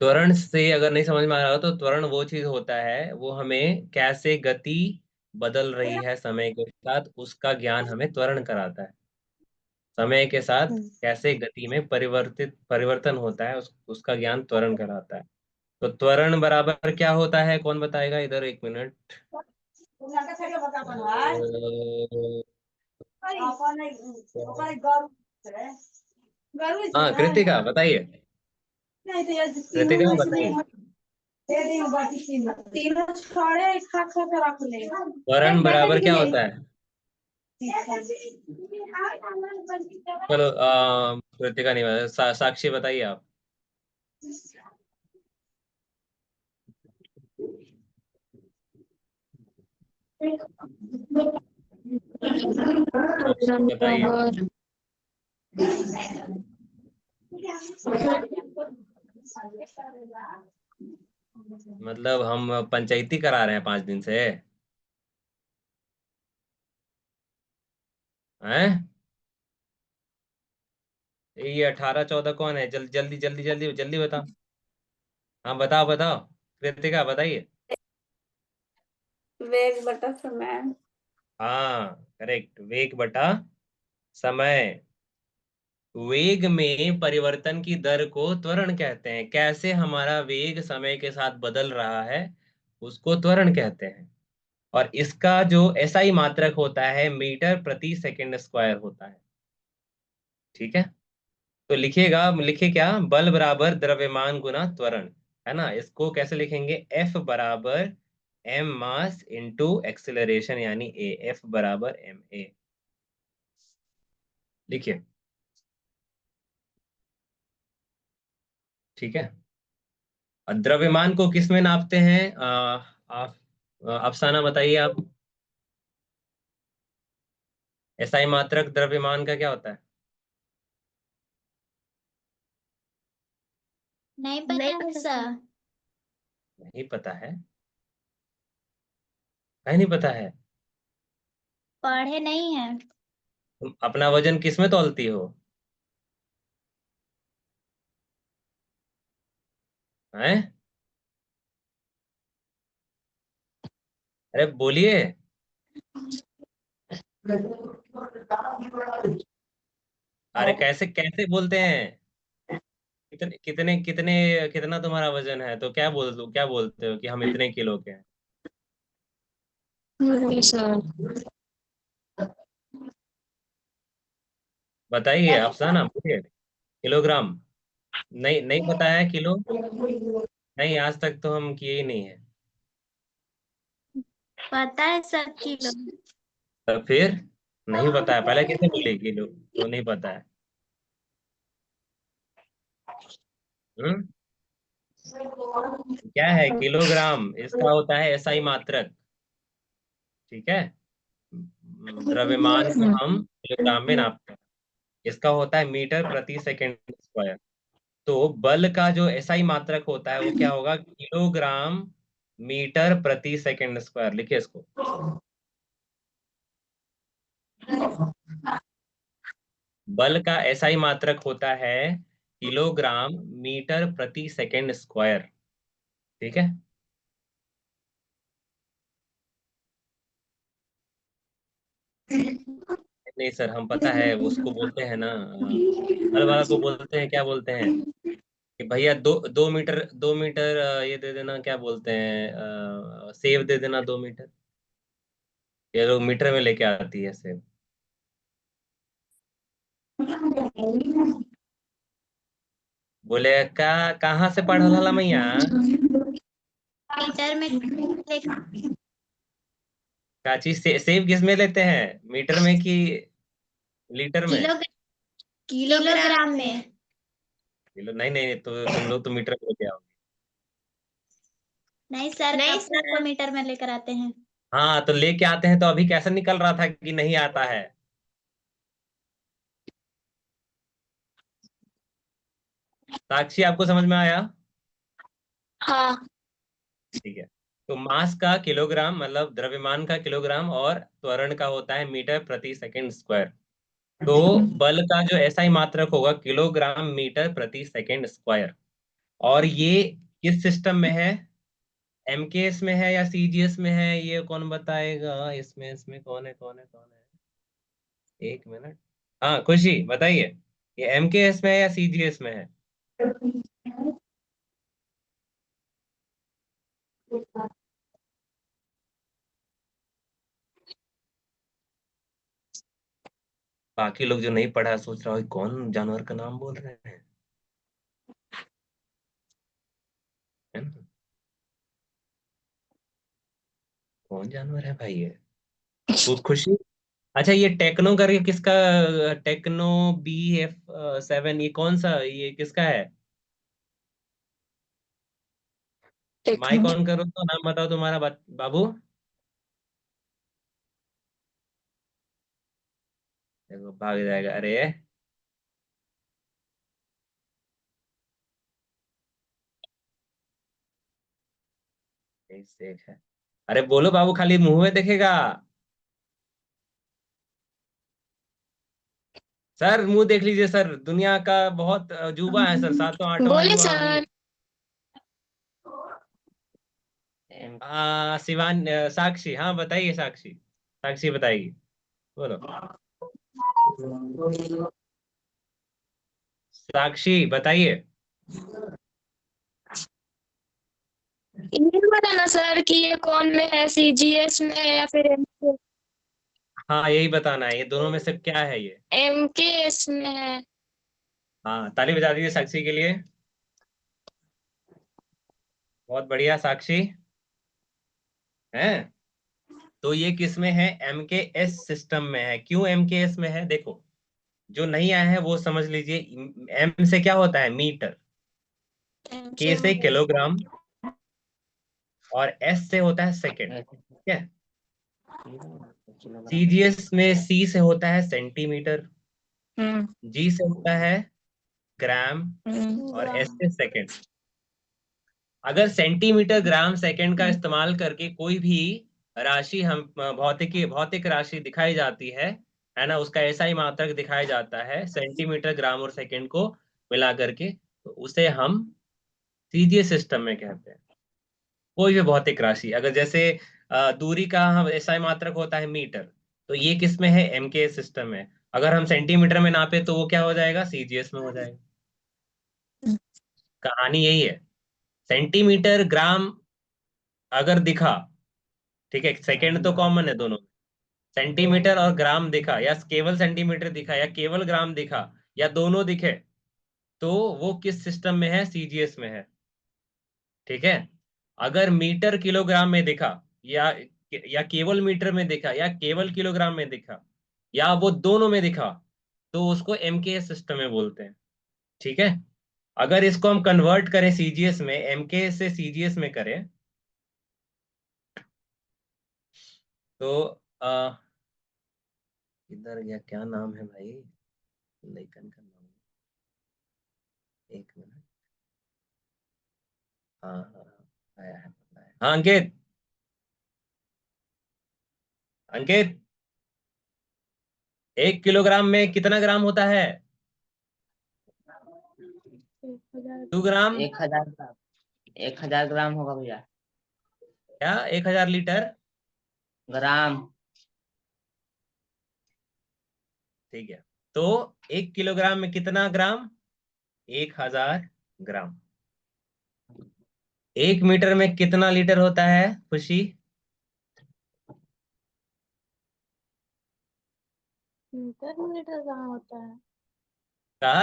त्वरण से अगर नहीं समझ में आ रहा हो तो त्वरण वो चीज होता है, वो हमें कैसे गति बदल रही है समय के साथ, उसका ज्ञान हमें त्वरण कराता है। समय के साथ कैसे गति में परिवर्तन होता है, उसका ज्ञान त्वरण कराता है। तो त्वरण बराबर क्या होता है, कौन बताएगा? इधर एक मिनट। हाँ कृतिका बताइए, कृतिका बताइए। त्वरण बराबर क्या होता है? चलो कृतिका नहीं बता, साक्षी बताइए आप। साक्षी बताइए। मतलब हम पंचायती करा रहे हैं 5 दिन से, हैं? ये 18 14 कौन है? जल्दी जल्दी जल्दी जल्दी जल्दी बताओ। हाँ बताओ बताओ, कृतिका बताइए। वेग बटा समय। हाँ करेक्ट, वेग बटा समय। वेग में परिवर्तन की दर को त्वरण कहते हैं। कैसे हमारा वेग समय के साथ बदल रहा है, उसको त्वरण कहते हैं। और इसका जो SI मात्रक होता है, मीटर प्रति सेकंड स्क्वायर होता है, ठीक है? तो लिखिएगा, लिखिए क्या? बल बराबर द्रव्यमान गुना त्वरण, है ना? इसको कैसे लिखेंगे? F बराबर m मास इंटू एक्सिलरेशन, यानी A। F बराबर ma, लिखिए, ठीक है? और द्रव्यमान को किस में नापते हैं? आप अफसाना बताइए आप। SI मात्रक द्रव्यमान का क्या होता है? नहीं पता है सर। नहीं पता है? कहीं नहीं पता है? पढ़े नहीं है। तुम अपना वजन किस में तौलती हो? हैं? अरे बोलिए। अरे कैसे कैसे बोलते हैं? कितने कितने कितने कितना तुम्हारा वजन है, तो क्या बोलते हो कि हम इतने किलो के हैं? नहीं सर। बताइए अफसाना, बोलिए। किलोग्राम? नहीं नहीं पता है किलो? नहीं, आज तक तो हम किए ही नहीं है। पता है सर, किलो। तो फिर नहीं पता है, पहले कैसे बोले किलो तो नहीं पता है? हम्म? क्या है किलोग्राम? इसका होता है एसआई मात्रक। ठीक है। द्रव्यमान को हम किलोग्राम में नापते हैं। इसका होता है मीटर प्रति सेकंड स्क्वायर। तो बल का जो एसआई मात्रक होता है वो क्या होगा? किलोग्राम मीटर प्रति सेकंड स्क्वायर। लिखिए इसको। बल का एसआई मात्रक होता है किलोग्राम मीटर प्रति सेकंड स्क्वायर। ठीक है। नहीं सर, हम पता है उसको बोलते हैं ना, बल वाला को बोलते हैं, क्या बोलते हैं कि भैया 2 मीटर 2 मीटर ये दे देना, क्या बोलते हैं, सेव दे देना 2 मीटर। ये लोग मीटर में लेके आती है सेव। बोले का कहाँ से पढ़ल हला मैया? मीटर में लेखा। का चीज सेव किस में लेते हैं, मीटर में कि लीटर में? किलो किलोग्राम में। किलो? नहीं नहीं, तो तुम लोग तो मीटर में लेके आओ। नहीं सर, कपड़ा को मीटर में लेकर आते हैं। हाँ तो लेके आते हैं, तो अभी कैसे निकल रहा था कि नहीं आता है? साक्षी, आपको समझ में आया? हाँ। ठीक है। तो मास का किलोग्राम मतलब द्रव्यमान का किलोग्राम, और त्वरण का होता है मीटर प्रति सेकंड स्क्वायर। तो बल का जो एसआई मात्रक होगा किलोग्राम मीटर प्रति सेकंड स्क्वायर। और ये किस सिस्टम में है? एमकेएस में है या सीजीएस में है? ये कौन बताएगा? इसमें इसमें कौन है? एक मिनट। हाँ खुशी, बताइए। ये एमकेएस में है या सीजीएस में है? बाकी लोग जो नहीं पढ़ा सोच रहा हो कौन जानवर का नाम बोल रहे हैं, है ना? कौन जानवर है भाई ये? खुद खुशी। अच्छा, ये टेक्नो करके किसका? टेक्नो BF7, ये कौन सा, ये किसका है? माइक ऑन करो तो नाम बताओ तुम्हारा बाबू। देखो भाग जाएगा, अरे सेफ है। अरे बोलो बाबू, खाली मुंह में देखेगा। सर मुंह देख लीजिए सर, दुनिया का बहुत अजूबा है सर, सातों आठों बोले अजूबा हम ही सर। हैं। शिवान साक्षी, हाँ बताइए साक्षी। साक्षी बताइए, बोलो। साक्षी बताइए। ये बताना सर कि ये कौन में है, सीजीएस में है या फिर हाँ यही बताना है, ये दोनों में से क्या है ये? एमकेएस में है। हाँ, ताली बजा दीजिए साक्षी के लिए। बहुत बढ़िया साक्षी। है। तो ये किस में है? एमकेएस सिस्टम में है। क्यों एमकेएस में है? देखो, जो नहीं आया है वो समझ लीजिए। एम से क्या होता है? मीटर। के से किलोग्राम। और एस से होता है सेकंड। ठीक है। सीजीएस में सी से होता है सेंटीमीटर। जी से होता है ग्राम। और एस से सेकंड। अगर सेंटीमीटर ग्राम सेकंड का इस्तेमाल करके कोई भी राशि हम भौतिक राशि दिखाई जाती है ना, उसका ऐसा ही मात्रक दिखाया जाता है सेंटीमीटर ग्राम और सेकंड को मिला करके, तो उसे हम सीजीएस सिस्टम में कहते हैं। कोई भी भौतिक राशि, अगर जैसे दूरी का हम एसआई मात्रक होता है मीटर, तो ये किस में है? एमके सिस्टम में। अगर हम सेंटीमीटर में नापे तो वो क्या हो जाएगा? सीजीएस में हो जाएगा। कहानी यही है। सेंटीमीटर ग्राम अगर दिखा, ठीक है, सेकंड तो कॉमन है दोनों में, सेंटीमीटर और ग्राम दिखा, या केवल सेंटीमीटर दिखा, या केवल ग्राम दिखा, या दोनों दिखे, तो वो किस सिस्टम में है? सीजीएस में है। ठीक है। अगर मीटर किलोग्राम में दिखा, या या केवल मीटर में दिखा, या केवल किलोग्राम में दिखा, या वो दोनों में दिखा, तो उसको एमके सिस्टम में बोलते हैं। ठीक है। अगर इसको हम कन्वर्ट करें सीजीएस में, एमके से सीजीएस में करें, तो इधर गया, क्या नाम है भाई? लेखन का नाम, एक मिनट। हाँ हाँ हाँ, आया है, पता है। हाँ अंकित, अंकित, 1 किलोग्राम में कितना ग्राम होता है? 2 ग्राम। 1000 ग्राम, 1000 ग्राम होगा भैया। क्या? 1000 लीटर? ग्राम। ठीक है। तो 1 किलोग्राम में कितना ग्राम? 1000 ग्राम। 1 मीटर में कितना लीटर होता है खुशी? मीटर में लीटर कहाँ होता है? कहा?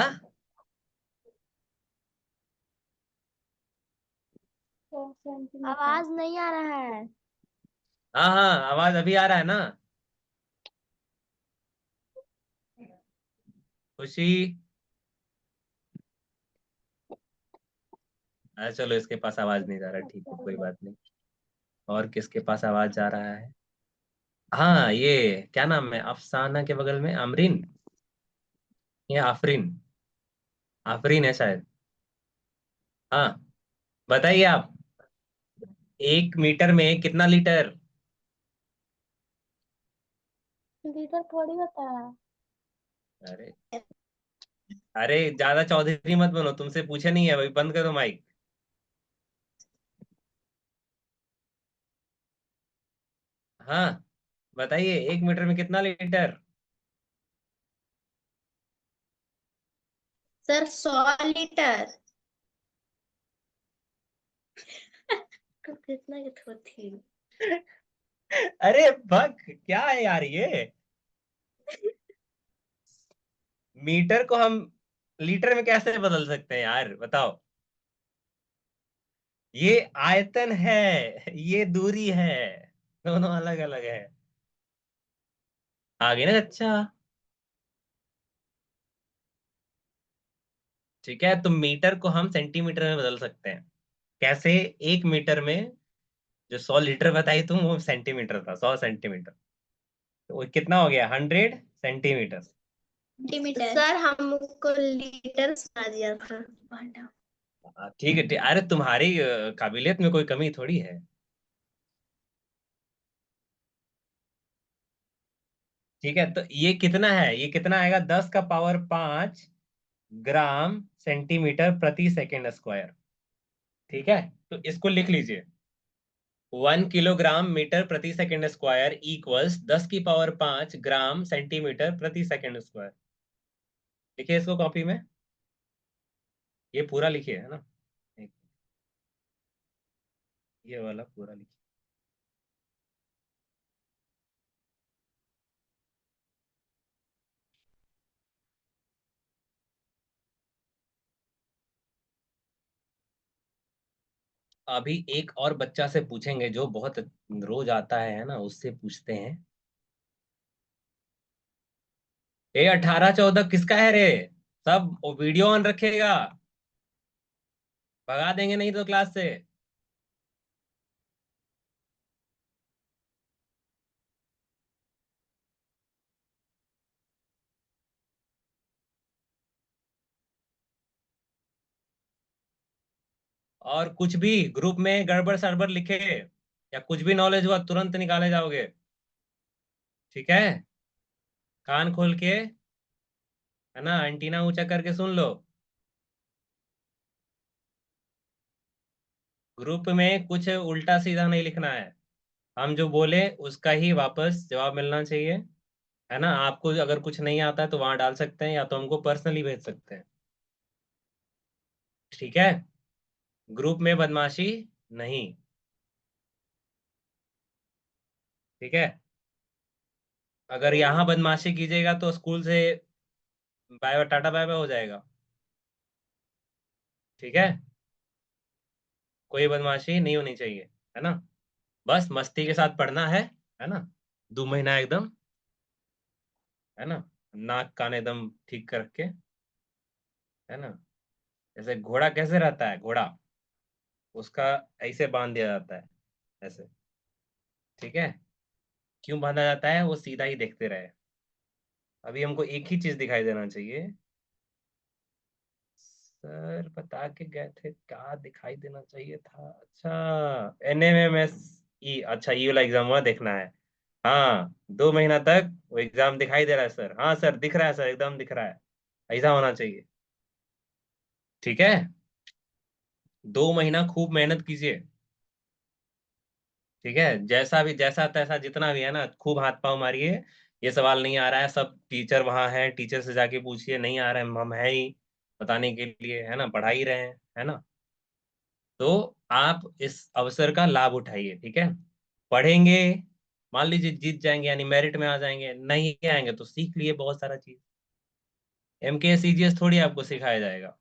100 सेंटीमीटर। आवाज नहीं आ रहा है। हाँ हाँ, आवाज अभी आ रहा है ना खुशी? चलो, इसके पास आवाज नहीं जा रहा, ठीक है, कोई बात नहीं। और किसके पास आवाज जा रहा है? हाँ, ये क्या नाम है अफसाना के बगल में? अमरीन या आफरीन? आफरीन है शायद। हाँ, बताइए आप। 1 मीटर में कितना लीटर? लीटर थोड़ी होता है। अरे, अरे ज्यादा चौधरी मत बनो, तुमसे पूछे नहीं है भाई, बंद करो माइक। हाँ, बताइए, 1 मीटर में कितना लीटर? Sir 100 litre. कितना की थी? अरे बक, क्या है यार ये? मीटर को हम लीटर में कैसे बदल सकते हैं यार, बताओ। ये आयतन है, ये दूरी है, दोनों अलग अलग है। आगे ना, अच्छा। ठीक है, तो मीटर को हम सेंटीमीटर में बदल सकते हैं। कैसे? 1 मीटर में जो 100 लीटर बताई तुम, वो सेंटीमीटर था, 100 सेंटीमीटर। तो वो कितना हो गया? 100 सेंटीमीटर। सेंटीमीटर। सर हमको लीटर सुना दिया था। ठीक है, अरे तुम्हारी काबिलियत में कोई कमी थोड़ी है। ठीक है, तो ये कितना है? ये कितना आएगा? 10 का पावर 5 ग्राम सेंटीमीटर प्रति सेकेंड स्क्वायर। ठीक है, तो इसको लिख लीजिए। 1 किलोग्राम मीटर प्रति सेकेंड स्क्वायर इक्वल्स 10 की पावर 5 ग्राम सेंटीमीटर प्रति सेकेंड स्क्वायर। लिखिए इसको कॉपी में, ये पूरा लिखिए, है ना? एक- ये वाला पूरा लिखिए। अभी एक और बच्चा से पूछेंगे जो बहुत रोज आता है ना, उससे पूछते हैं। ये 18 14 किसका है रे? सब वीडियो ऑन रखेगा, भगा देंगे नहीं तो क्लास से। और कुछ भी ग्रुप में गड़बड़ सड़बड़ लिखे, या कुछ भी नॉलेज हुआ, तुरंत निकाले जाओगे। ठीक है, कान खोल के, है ना, एंटीना ऊंचा करके सुन लो। ग्रुप में कुछ उल्टा सीधा नहीं लिखना है, हम जो बोले उसका ही वापस जवाब मिलना चाहिए, है ना। आपको अगर कुछ नहीं आता है तो वहां डाल सकते हैं, या तो हमको पर्सनली भेज सकते हैं, ठीक है। ग्रुप में बदमाशी नहीं, ठीक है। अगर यहाँ बदमाशी कीजिएगा तो स्कूल से बाय टाटा बाय बाय हो जाएगा, ठीक है। कोई बदमाशी नहीं होनी चाहिए, है ना। बस मस्ती के साथ पढ़ना है ना। 2 महीना एकदम, है ना, नाक कान एकदम ठीक कर के, है ना। जैसे घोड़ा कैसे रहता है, घोड़ा उसका ऐसे बांध दिया जाता है, ऐसे, ठीक है। क्यों बांधा जाता है, वो सीधा ही देखते रहे। अभी हमको एक ही चीज दिखाई देना चाहिए। सर बता के गए थे क्या दिखाई देना चाहिए था, अच्छा NMMS अच्छा ये वाला एग्जाम हुआ देखना है। हाँ 2 महीना तक वो एग्जाम दिखाई दे रहा है सर, हाँ सर दिख रहा है सर, एकदम दिख रहा है, ऐसा होना चाहिए, ठीक है। 2 महीना खूब मेहनत कीजिए, ठीक है। जैसा भी, जैसा तैसा जितना भी है ना, खूब हाथ पांव मारिए। ये सवाल नहीं आ रहा है, सब टीचर वहां है, टीचर से जाके पूछिए, नहीं आ रहा है हम है ही बताने के लिए, है ना, पढ़ा ही रहे हैं, है ना। तो आप इस अवसर का लाभ उठाइए, ठीक है। पढ़ेंगे, मान लीजिए जीत जाएंगे यानी मेरिट में आ जाएंगे, नहीं आएंगे तो सीख लिए बहुत सारा चीज। MKCGS थोड़ी आपको सिखाया जाएगा,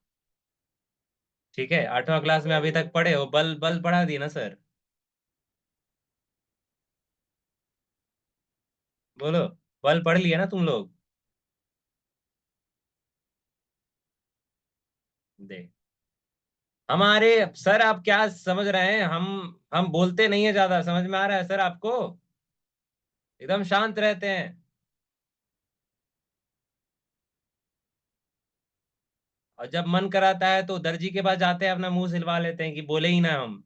ठीक है। 8वां क्लास में अभी तक पढ़े हो, बल बल पढ़ा दिए ना सर, बोलो, बल पढ़ लिया ना तुम लोग। दे हमारे सर, आप क्या समझ रहे हैं, हम बोलते नहीं है ज्यादा, समझ में आ रहा है सर आपको, एकदम शांत रहते हैं। और जब मन कराता है तो दर्जी के पास जाते हैं, अपना मुंह सिलवा लेते हैं कि बोले ही ना हम।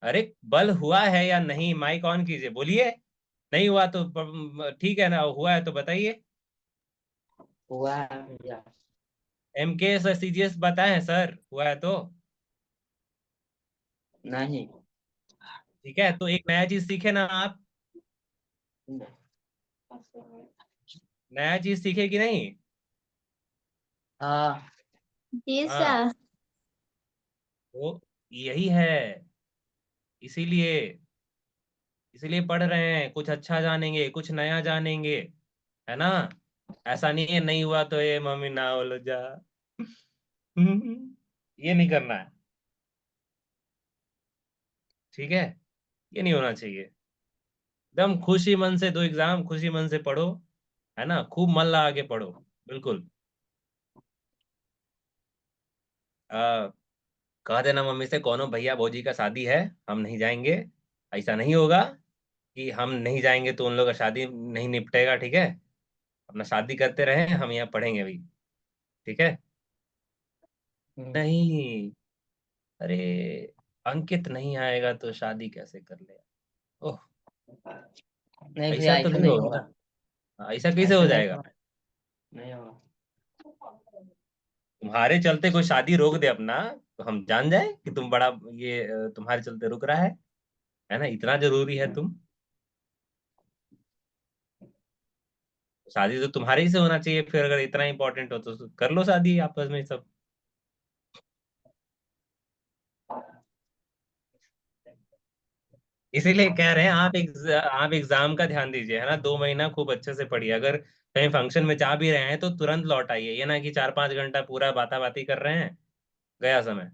अरे बल हुआ है या नहीं, माइक ऑन कीजिए, बोलिए। नहीं हुआ तो ठीक है ना, हुआ है तो बताइए। हुआ है भैया। MKCGS बताए हैं सर, हुआ है तो नहीं। ठीक है। तो एक नया चीज सीखे ना आप, नया चीज सीखे कि नहीं। हाँ। जी हाँ सर। तो यही है, इसीलिए इसीलिए पढ़ रहे हैं, कुछ अच्छा जानेंगे, कुछ नया जानेंगे, है ना। ऐसा नहीं है नहीं हुआ तो ये मम्मी ना बोलो जा। ये नहीं करना है, ठीक है। ये नहीं होना चाहिए। एकदम खुशी मन से दो एग्जाम, खुशी मन से पढ़ो, है ना, खूब मन लगा के पढ़ो, बिल्कुल। आ, कह देना मम्मी से, कोनो भैया भौजी का शादी है, हम नहीं जाएंगे। ऐसा नहीं होगा कि हम नहीं जाएंगे तो उन लोग का शादी नहीं निपटेगा, ठीक है। अपना शादी करते रहे, हम यहाँ पढ़ेंगे अभी, ठीक है। नहीं, अरे अंकित नहीं आएगा तो शादी कैसे कर ले। ओह, नहीं ऐसा भैया तो ऐसा नहीं नहीं होगा होगा। ना। ऐसा कैसे ऐसा हो नहीं जाएगा। होगा। नहीं होगा। तुम्हारे चलते कोई शादी रोक दे अपना, तो हम जान जाए कि तुम बड़ा, ये तुम्हारे चलते रुक रहा है ना, इतना जरूरी है तुम। शादी तो तुम्हारे ही से होना चाहिए, फिर अगर इतना इंपॉर्टेंट हो तो कर लो शादी आपस में सब। इसीलिए कह रहे हैं आप एग्जाम का ध्यान दीजिए, है ना। 2 महीना खूब अच्छे से पढ़िए, अगर कहीं फंक्शन में जा भी रहे हैं तो तुरंत लौट आइए, ये ना कि 4-5 घंटा पूरा बाता बाती कर रहे हैं, गया समय,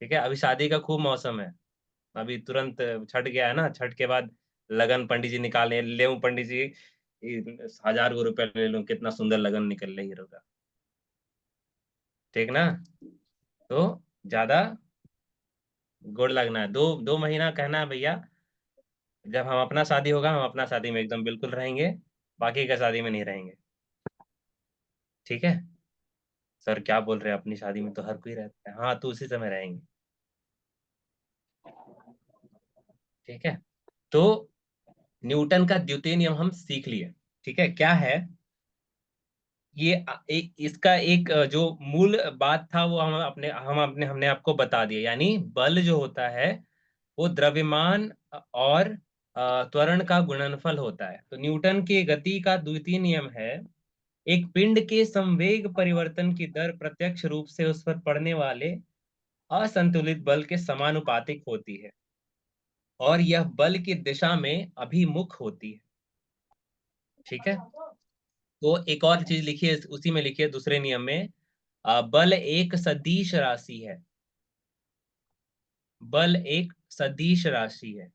ठीक है। अभी शादी का खूब मौसम है, अभी तुरंत छठ गया है ना, छठ के बाद लगन पंडित जी निकाले ले, पंडित जी 1000 रुपए ले लूं, कितना सुंदर लगन निकल रही है, ठीक ना। तो ज्यादा गोड़ लगना है, 2 2 महीना कहना है भैया, जब हम अपना शादी होगा हम अपना शादी में एकदम बिल्कुल रहेंगे, बाकी का शादी में नहीं रहेंगे, ठीक है। सर क्या बोल रहे हैं, अपनी शादी में तो हर कोई रहता है, हाँ तो उसी समय रहेंगे, ठीक है। तो न्यूटन का द्वितीय नियम हम सीख लिए, ठीक है, क्या है। ये इसका एक जो मूल बात था वो हमने आपको बता दिया। यानी बल जो होता है वो द्रव्यमान और त्वरण का गुणनफल होता है। तो न्यूटन के गति का द्वितीय नियम है, एक पिंड के संवेग परिवर्तन की दर प्रत्यक्ष रूप से उस पर पड़ने वाले असंतुलित बल के समानुपातिक होती है और यह बल की दिशा में अभिमुख होती है। ठीक है। तो एक और चीज लिखिए, उसी में लिखिए दूसरे नियम में, बल एक सदिश राशि है। बल एक सदिश राशि है।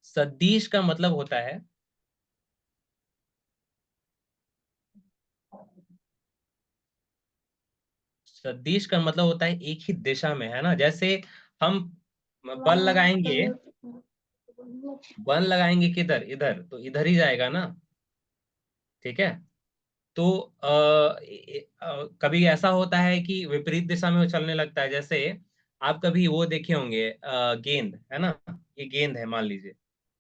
सदिश का मतलब होता है, सदिश का मतलब होता है एक ही दिशा में, है ना। जैसे हम बल लगाएंगे, बल लगाएंगे किधर, इधर, तो इधर ही जाएगा ना। ठीक है। तो कभी ऐसा होता है कि विपरीत दिशा में वो चलने लगता है। जैसे आप कभी वो देखे होंगे, गेंद है ना, ये गेंद है मान लीजिए,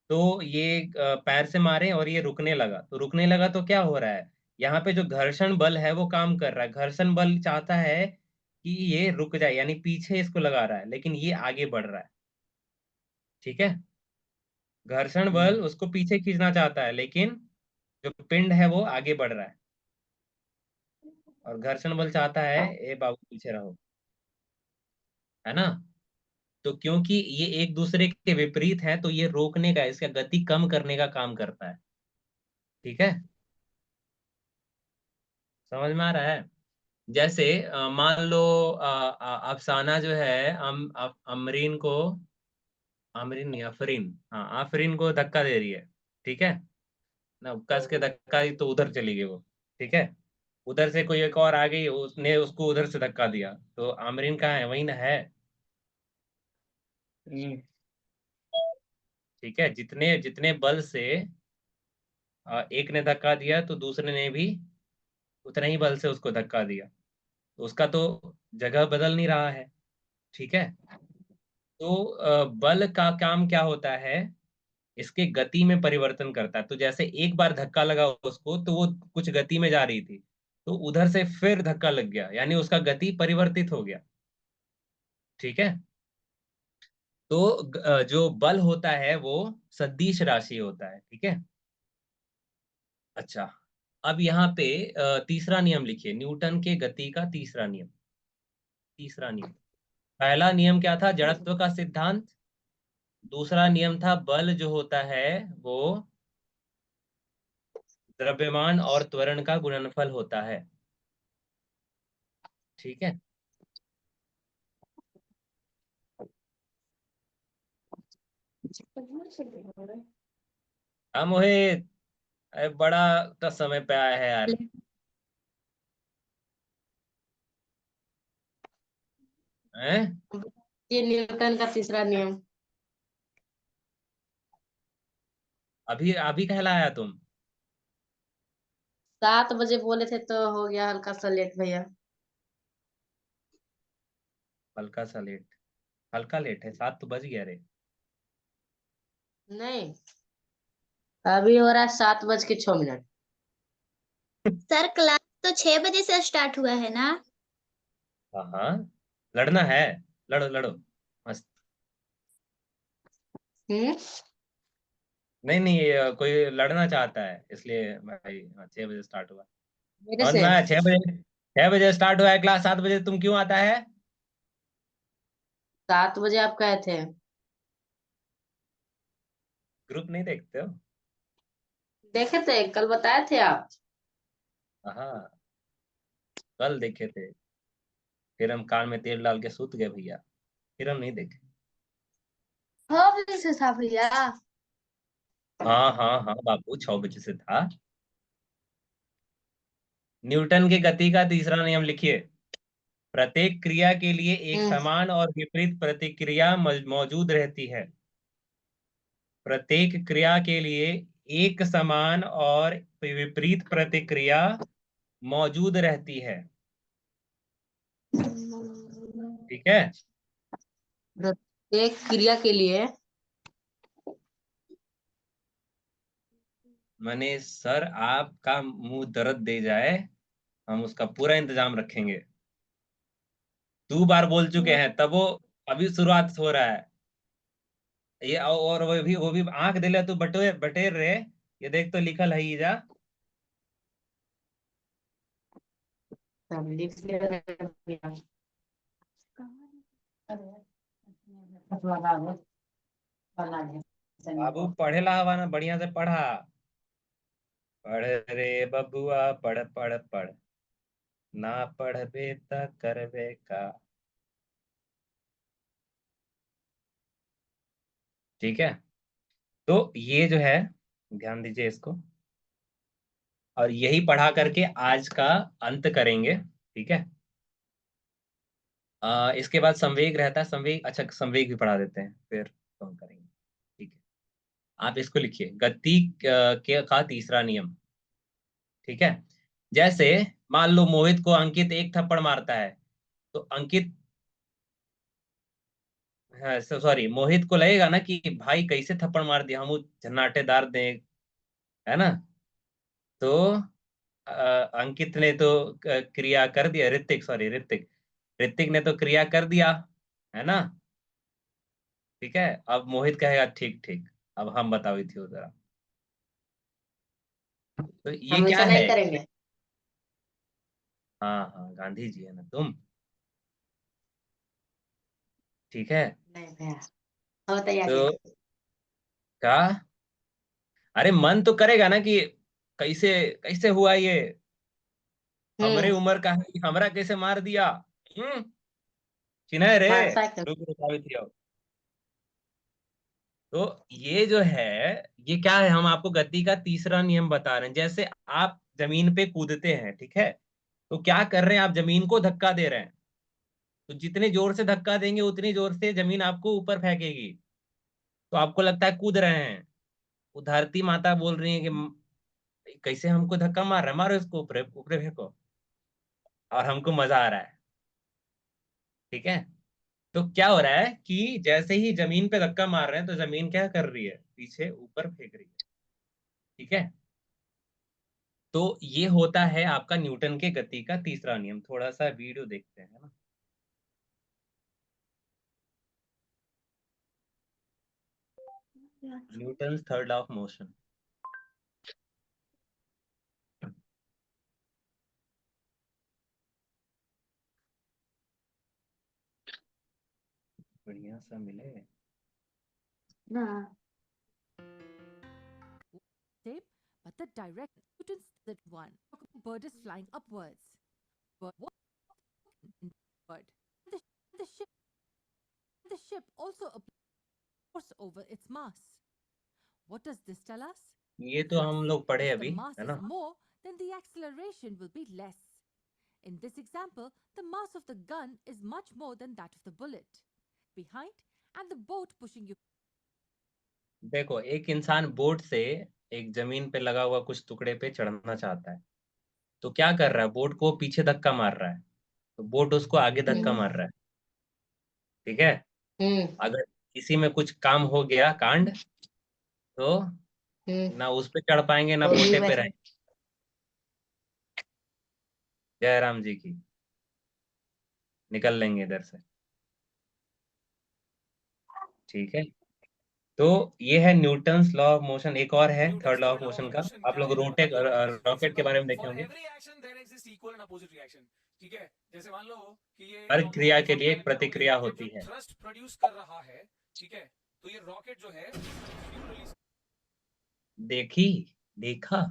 तो ये पैर से मारे और ये रुकने लगा, तो रुकने लगा तो क्या हो रहा है, यहाँ पे जो घर्षण बल है वो काम कर रहा है। घर्षण बल चाहता है कि ये रुक जाए, यानी पीछे इसको लगा रहा है, लेकिन ये आगे बढ़ रहा है। ठीक है। घर्षण बल उसको पीछे खींचना चाहता है, लेकिन जो पिंड है वो आगे बढ़ रहा है, और घर्षण बल चाहता है ए बाबू पीछे रहो, है ना। तो क्योंकि ये एक दूसरे के विपरीत है, तो ये रोकने का, इसका गति कम करने का काम करता है। ठीक है। समझ में आ रहा है। जैसे मान लो अफसाना जो है अमरीन को, अमरीन नहीं, अफरीन, हाँ आफरीन को धक्का दे रही है। ठीक है ना, कस के धक्का दी तो उधर चली गई वो। ठीक है। उधर से कोई एक और आ गई, उसने उसको उधर से धक्का दिया, तो आमरीन कहाँ है, वही ना है। ठीक है। जितने जितने बल से एक ने धक्का दिया, तो दूसरे ने भी उतने ही बल से उसको धक्का दिया, तो उसका तो जगह बदल नहीं रहा है। ठीक है। तो बल का काम क्या होता है, इसके गति में परिवर्तन करता है। तो जैसे एक बार धक्का लगा उसको, तो वो कुछ गति में जा रही थी, तो उधर से फिर धक्का लग गया, यानी उसका गति परिवर्तित हो गया। ठीक है। तो जो बल होता है वो सदिश राशि होता है। ठीक है। अच्छा, अब यहाँ पे तीसरा नियम लिखिए, न्यूटन के गति का तीसरा नियम। तीसरा नियम, पहला नियम क्या था, जड़त्व का सिद्धांत। दूसरा नियम था बल जो होता है वो द्रव्यमान और त्वरण का गुणनफल होता है। ठीक है। हाँ मोहित, अरे बड़ा तो समय पे आया है यार। हैं? ये न्यूटन का तीसरा नियम। अभी अभी कहलाया तुम। 7 बजे बोले थे तो हो गया हल्का सा लेट भैया। हल्का सा लेट, हल्का लेट है, 7 तो बज गया रे। नहीं, अभी हो रहा है 7:06। सर क्लास तो 6 बजे से स्टार्ट हुआ है ना। हाँ हाँ, लड़ना है, लड़ो लड़ो, मस्त। हम्म। नहीं नहीं, कोई लड़ना चाहता है इसलिए भाई, हाँ, 6 बजे स्टार्ट हुआ। मेरे समझ से में आया, 6 बजे, 6 बजे स्टार्ट हुआ है क्लास, 7 बजे तुम क्यों आता है। 7 बजे आप कहे थे। ग्रुप नहीं देखते हो। देखे थे, कल बताए थे आप। हाँ, कल देखे थे, फिर हम कान में तेल डाल के सूत गए भैया, फिर हम नहीं देखे। 6 बजे से था भैया। हाँ हाँ हाँ बाबू, 6 बजे से था। न्यूटन की गति का तीसरा नियम लिखिए, प्रत्येक क्रिया के लिए एक हम्म। समान और विपरीत प्रतिक्रिया मौजूद रहती है। प्रत्येक क्रिया के लिए एक समान और विपरीत प्रतिक्रिया मौजूद रहती है। ठीक है। प्रत्येक क्रिया के लिए मैंने सर आपका मुंह दर्द दे जाए, हम उसका पूरा इंतजाम रखेंगे। 2 बार बोल चुके हैं, तब वो अभी शुरुआत हो रहा है। ये और वो भी आंख दिले तू बटेर बटेर रे। ये देख तो लिखल है जा। बाबू पढ़ेला हवा ना, बढ़िया से पढ़ा। पढ़ रे बबुआ, पढ़ पढ़ पढ़, ना पढ़बे त करबे का। ठीक है, तो ये जो है, ध्यान दीजिए इसको, और यही पढ़ा करके आज का अंत करेंगे। ठीक है, इसके बाद संवेग रहता है। संवेग, अच्छा संवेग भी पढ़ा देते हैं, फिर तो हम करेंगे। ठीक है, आप इसको लिखिए, गति के का तीसरा नियम। ठीक है, जैसे मान लो मोहित को अंकित एक थप्पड़ मारता है, तो अंकित, हाँ सॉरी, मोहित को लगेगा ना कि भाई कैसे थप्पड़ मार दिया, हम झन्नाटेदार दें, है ना। तो अंकित ने तो क्रिया कर दिया, ऋतिक, सॉरी ऋतिक, ऋतिक ने तो क्रिया कर दिया, है ना। ठीक है, अब मोहित कहेगा ठीक ठीक, अब हम बताओ इथियो जरा। तो ये हम क्या ऐसा है? नहीं करेंगे। हाँ हाँ, गांधी जी है ना तुम। ठीक है, नहीं भैया, हम तैयारी तो है। क्या, अरे मन तो करेगा ना कि कैसे कैसे हुआ ये, हमरे हम्म। उम्र का है, हमरा कैसे मार दिया। चिन्ह रे। मारता है रुक रुक अभी थी। तो ये जो है, ये क्या है, हम आपको गति का तीसरा नियम बता रहे हैं। जैसे आप जमीन पे कूदते हैं, ठीक है, तो क्या कर रहे हैं, आप जमीन को धक्का दे रहे हैं। तो जितने जोर से धक्का देंगे उतनी जोर से जमीन आपको ऊपर फेंकेगी। तो आपको लगता है कूद रहे हैं, वो धरती माता बोल रही है कि कैसे हमको धक्का मार रहा है, मारो इसको ऊपर ऊपर फेंको, और हमको मजा आ रहा है। ठीक है, तो क्या हो रहा है कि जैसे ही जमीन पे धक्का मार रहे हैं, तो जमीन क्या कर रही है, पीछे ऊपर फेंक रही है। ठीक है, तो ये होता है आपका न्यूटन के गति का तीसरा नियम। थोड़ा सा वीडियो देखते हैं ना। Newton third law of motion. बढ़िया सा मिले। हाँ। shape, but the direction. Newton's that one. Bird is flying upwards. What in bird? The, the ship. The ship also appears over its mass. What does this tell us? ये तो हम लोग पढ़े If the अभी, mass है is ना। more, then the acceleration will be less. In this example, the mass of the gun is much more than that of the bullet. Behind, and the boat pushing you. देखो, एक इंसान boat से एक जमीन पे लगा हुआ कुछ टुकड़े पे चढ़ना चाहता है, तो क्या कर रहा है, बोट को पीछे धक्का मार रहा है, तो बोट उसको आगे धक्का मार रहा है। ठीक है, हम्म। अगर किसी में कुछ काम हो गया कांड, तो हम्म। ना उस पे चढ़ पाएंगे ना तो भी बोटे पे वैसे। रहेंगे। जयराम जी की, निकल लेंगे इधर से। ठीक है, तो ये है न्यूटन्स लॉ ऑफ मोशन। एक और है third Newton's law of third law of motion का, मोशन आप क्या लोग है मैं बता दूं आपको। रॉकेट के सिंपल, बारे में देखे फॉर होंगे। Every action there exist equal and opposite reaction. ठीक है, जैसे मान लो कि ये हर रॉकेट क्रिया आप के जब लिए एक फायर करोगे, प्रतिक्रिया रॉकेट जो होती है। थ्रस्ट प्रोड्यूस कर रहा है, ठीक है, तो ये रॉकेट जो है फ्यूल रिलीज। देखी, देखा,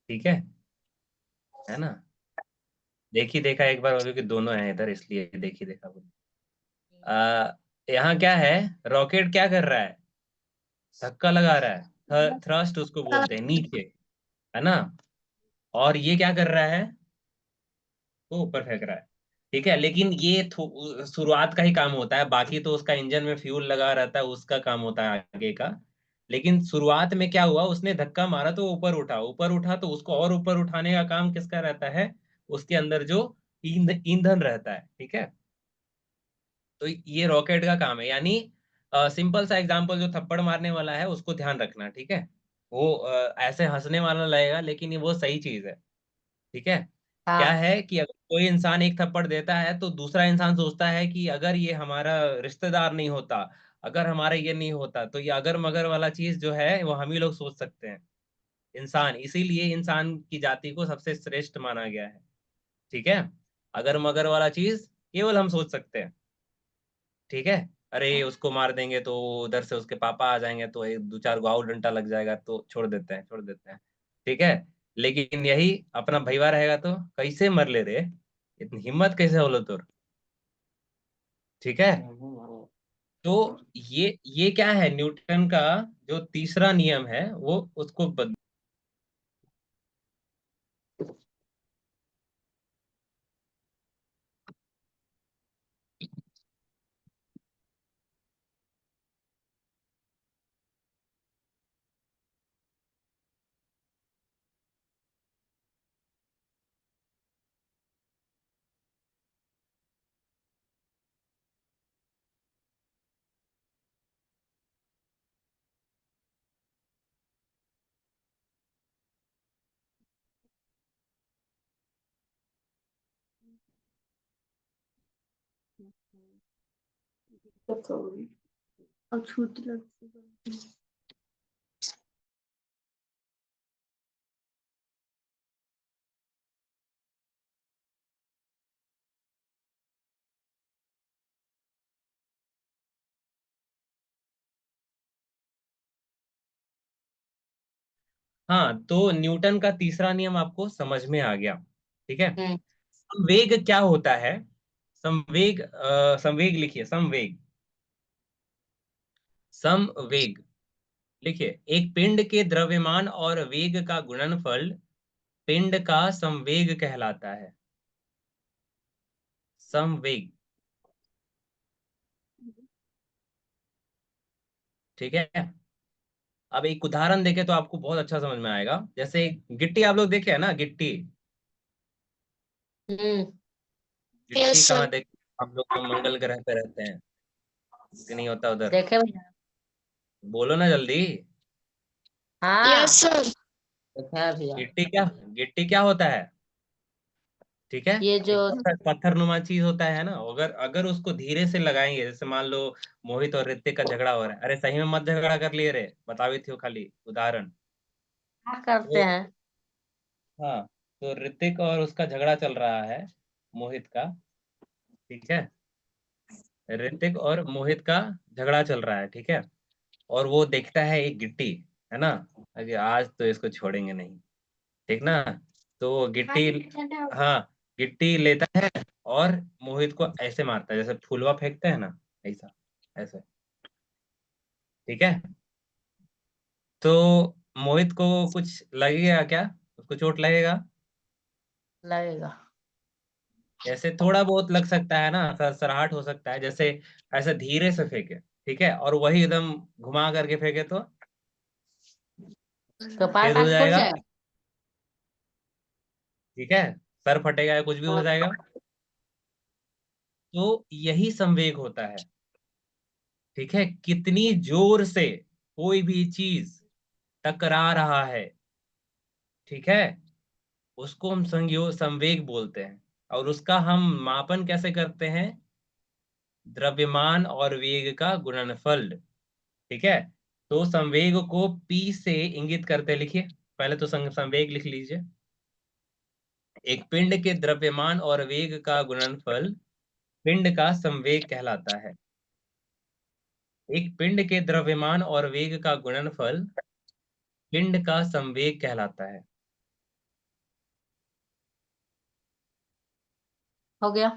ठीक है ना। देखी देखा एक बार बोलो कि दोनों हैं इधर, इसलिए देखी देखा बोलो। आ, यहाँ क्या है, रॉकेट क्या कर रहा है, धक्का लगा रहा है, थ्रस्ट उसको बोलते हैं, नीचे, है ना। और ये क्या कर रहा है, वो ऊपर फेंक रहा है। ठीक है, लेकिन ये शुरुआत का ही काम होता है, बाकी तो उसका इंजन में फ्यूल लगा रहता है, उसका काम होता है आगे का। लेकिन शुरुआत में क्या हुआ, उसने धक्का मारा तो ऊपर उठा, ऊपर उठा तो उसको और ऊपर उठाने का काम किसका रहता है, उसके अंदर जो ईंधन रहता है। ठीक है, तो ये रॉकेट का काम है। यानी सिंपल सा एग्जांपल जो थप्पड़ मारने वाला है उसको ध्यान रखना। ठीक है, वो ऐसे हंसने वाला लगेगा, लेकिन ये वो सही चीज है। ठीक है। क्या हाँ। है कि अगर कोई इंसान एक थप्पड़ देता है तो दूसरा इंसान सोचता है कि अगर ये हमारा रिश्तेदार नहीं होता, अगर हमारा ये नहीं होता, तो ये अगर मगर वाला चीज जो है वो हम ही लोग सोच सकते हैं। इंसान, इसीलिए इंसान की जाति को सबसे श्रेष्ठ माना गया है। ठीक है। अगर मगर वाला चीज केवल हम सोच सकते हैं। ठीक है। अरे उसको मार देंगे तो उधर से उसके पापा आ जाएंगे तो एक दो चार गाँव डंडा लग जाएगा, तो छोड़ देते हैं, छोड़ देते हैं। ठीक है। लेकिन यही अपना भैया रहेगा तो कैसे मर ले रे, इतनी हिम्मत कैसे हो लो तुर। ठीक है। तो ये क्या है, न्यूटन का जो तीसरा नियम है वो उसको अब छूट लगती। हाँ, तो न्यूटन का तीसरा नियम आपको समझ में आ गया। ठीक है। हम्म। संवेग क्या होता है? संवेग, संवेग लिखिए, संवेग। संवेग लिखिए, एक पिंड के द्रव्यमान और वेग का गुणनफल पिंड का संवेग कहलाता है। संवेग। ठीक है। अब एक उदाहरण देखे तो आपको बहुत अच्छा समझ में आएगा। जैसे गिट्टी, आप लोग देखे है ना गिट्टी? हम्म। गिट्टी कहाँ देख, हम लोग तो मंगल ग्रह पे रहते हैं, कि नहीं होता उधर? देखे भैया। बोलो ना जल्दी। हाँ। देखे हैं भैया। गिट्टी क्या, गिट्टी क्या होता है? ठीक है। ये जो एक पत्थर, पत्थर नुमा चीज होता है ना। अगर अगर उसको धीरे से लगाएंगे, जैसे मान लो मोहित और ऋतिक का झगड़ा हो रहा है, अरे सही में मत झगड़ा कर लिए रे, बतावी थी वो खाली उदाहरण। क्या करते तो हैं? हाँ, तो ऋतिक और उसका झगड़ा चल रहा है, मोहित का। ठीक है। ऋतिक और मोहित का झगड़ा चल रहा है। ठीक है। और वो देखता है एक गिट्टी, है ना, अरे आज तो इसको छोड़ेंगे नहीं। ठीक ना। तो वो गिट्टी, हाँ, गिट्टी लेता है और मोहित को ऐसे मारता है, जैसे फुलवा फेंकते हैं ना, ऐसा, ऐसे। ठीक है। तो मोहित को कुछ लगेगा क्या? उसको चोट लगेगा? लगेगा। जैसे थोड़ा बहुत लग सकता है ना, सरसराहट हो सकता है, जैसे ऐसे धीरे से फेंके। ठीक है। और वही एकदम घुमा करके फेंके तो कपार छेद हो काट फूट जाएगा। जाएगा। ठीक है। सर फटेगा या कुछ भी हो जाएगा। तो यही संवेग होता है। ठीक है। कितनी जोर से कोई भी चीज टकरा रहा है, ठीक है, उसको हम संवेग बोलते हैं। और उसका हम मापन कैसे करते हैं? द्रव्यमान और वेग का गुणनफल। ठीक है। तो संवेग को P से इंगित करते, लिखिए पहले तो संवेग लिख लीजिए। एक पिंड के द्रव्यमान और वेग का गुणनफल पिंड का संवेग कहलाता है। एक पिंड के द्रव्यमान और वेग का गुणनफल पिंड का संवेग कहलाता है। हो गया।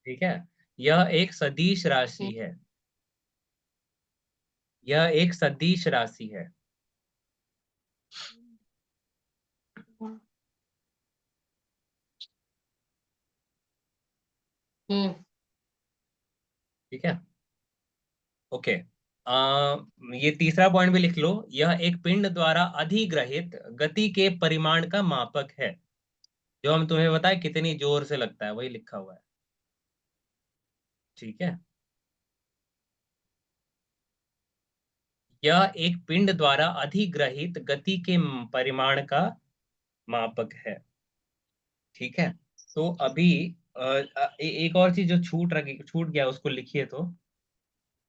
ठीक है। यह एक सदिश राशि है। यह एक सदिश राशि है। हम्म। ठीक है। ओके। ये तीसरा पॉइंट भी लिख लो। यह एक पिंड द्वारा अधिग्रहित गति के परिमाण का मापक है। जो हम तुम्हें बताए कितनी जोर से लगता है, वही लिखा हुआ है। ठीक है। यह एक पिंड द्वारा अधिग्रहित गति के परिमाण का मापक है। ठीक है, तो अभी एक और चीज जो छूट गया उसको लिखिए। तो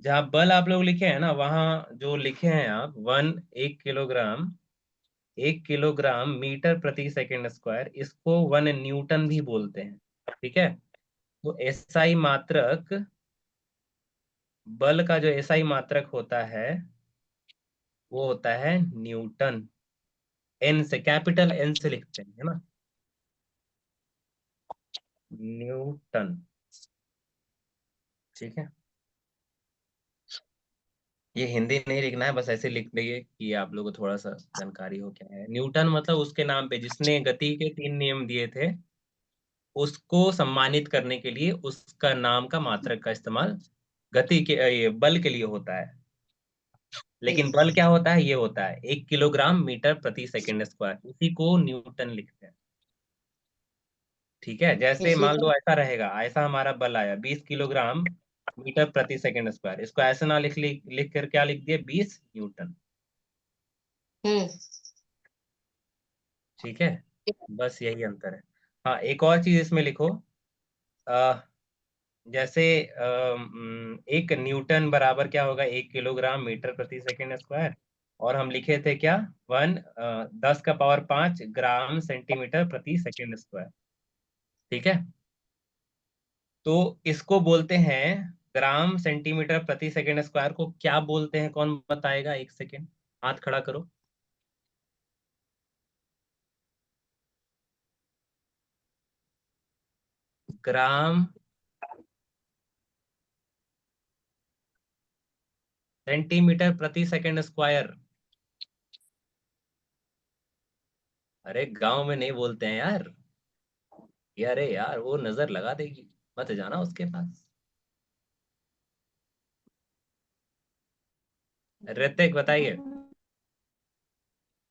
जहाँ बल आप लोग लिखे हैं ना, वहां जो लिखे हैं आप 1 किलोग्राम मीटर प्रति सेकंड स्क्वायर, इसको 1 न्यूटन भी बोलते हैं। ठीक है, तो एसआई मात्रक, बल का जो एसआई मात्रक होता है वो होता है न्यूटन। एन से, कैपिटल एन से लिखते हैं, है ना, न्यूटन। ठीक है, ये हिंदी नहीं लिखना है, बस ऐसे लिख देंगे कि आप लोगों को थोड़ा सा जानकारी हो क्या है न्यूटन। मतलब उसके नाम पे जिसने गति के 3 नियम दिए थे, उसको सम्मानित करने के लिए उसका नाम का मात्रक का इस्तेमाल गति के ये बल के लिए होता है। लेकिन बल क्या होता है, ये होता है 1 किलोग्राम मीटर प्रति सेकंड स्क्वायर, उसी को न्यूटन लिखते हैं। ठीक है, जैसे मान लो ऐसा रहेगा, ऐसा हमारा बल आया 20 किलोग्राम मीटर प्रति सेकंड स्क्वायर, इसको ऐसे ना लिख कर क्या लिख दिए, 20 न्यूटन। ठीक है, बस यही अंतर है। हाँ, एक और चीज इसमें लिखो। आ, जैसे 1 न्यूटन बराबर क्या होगा, 1 किलोग्राम मीटर प्रति सेकंड स्क्वायर। और हम लिखे थे क्या, 10 का पावर 5 ग्राम सेंटीमीटर प्रति सेकंड स्क्वायर। ठीक है, तो इसको बोलते हैं ग्राम सेंटीमीटर प्रति सेकंड स्क्वायर को क्या बोलते हैं, कौन बताएगा, 1 सेकंड हाथ खड़ा करो। ग्राम सेंटीमीटर प्रति सेकंड स्क्वायर। अरे गांव में नहीं बोलते हैं यार, ये अरे यार वो नजर लगा देगी, मत जाना उसके पास। ऋतिक बताइए।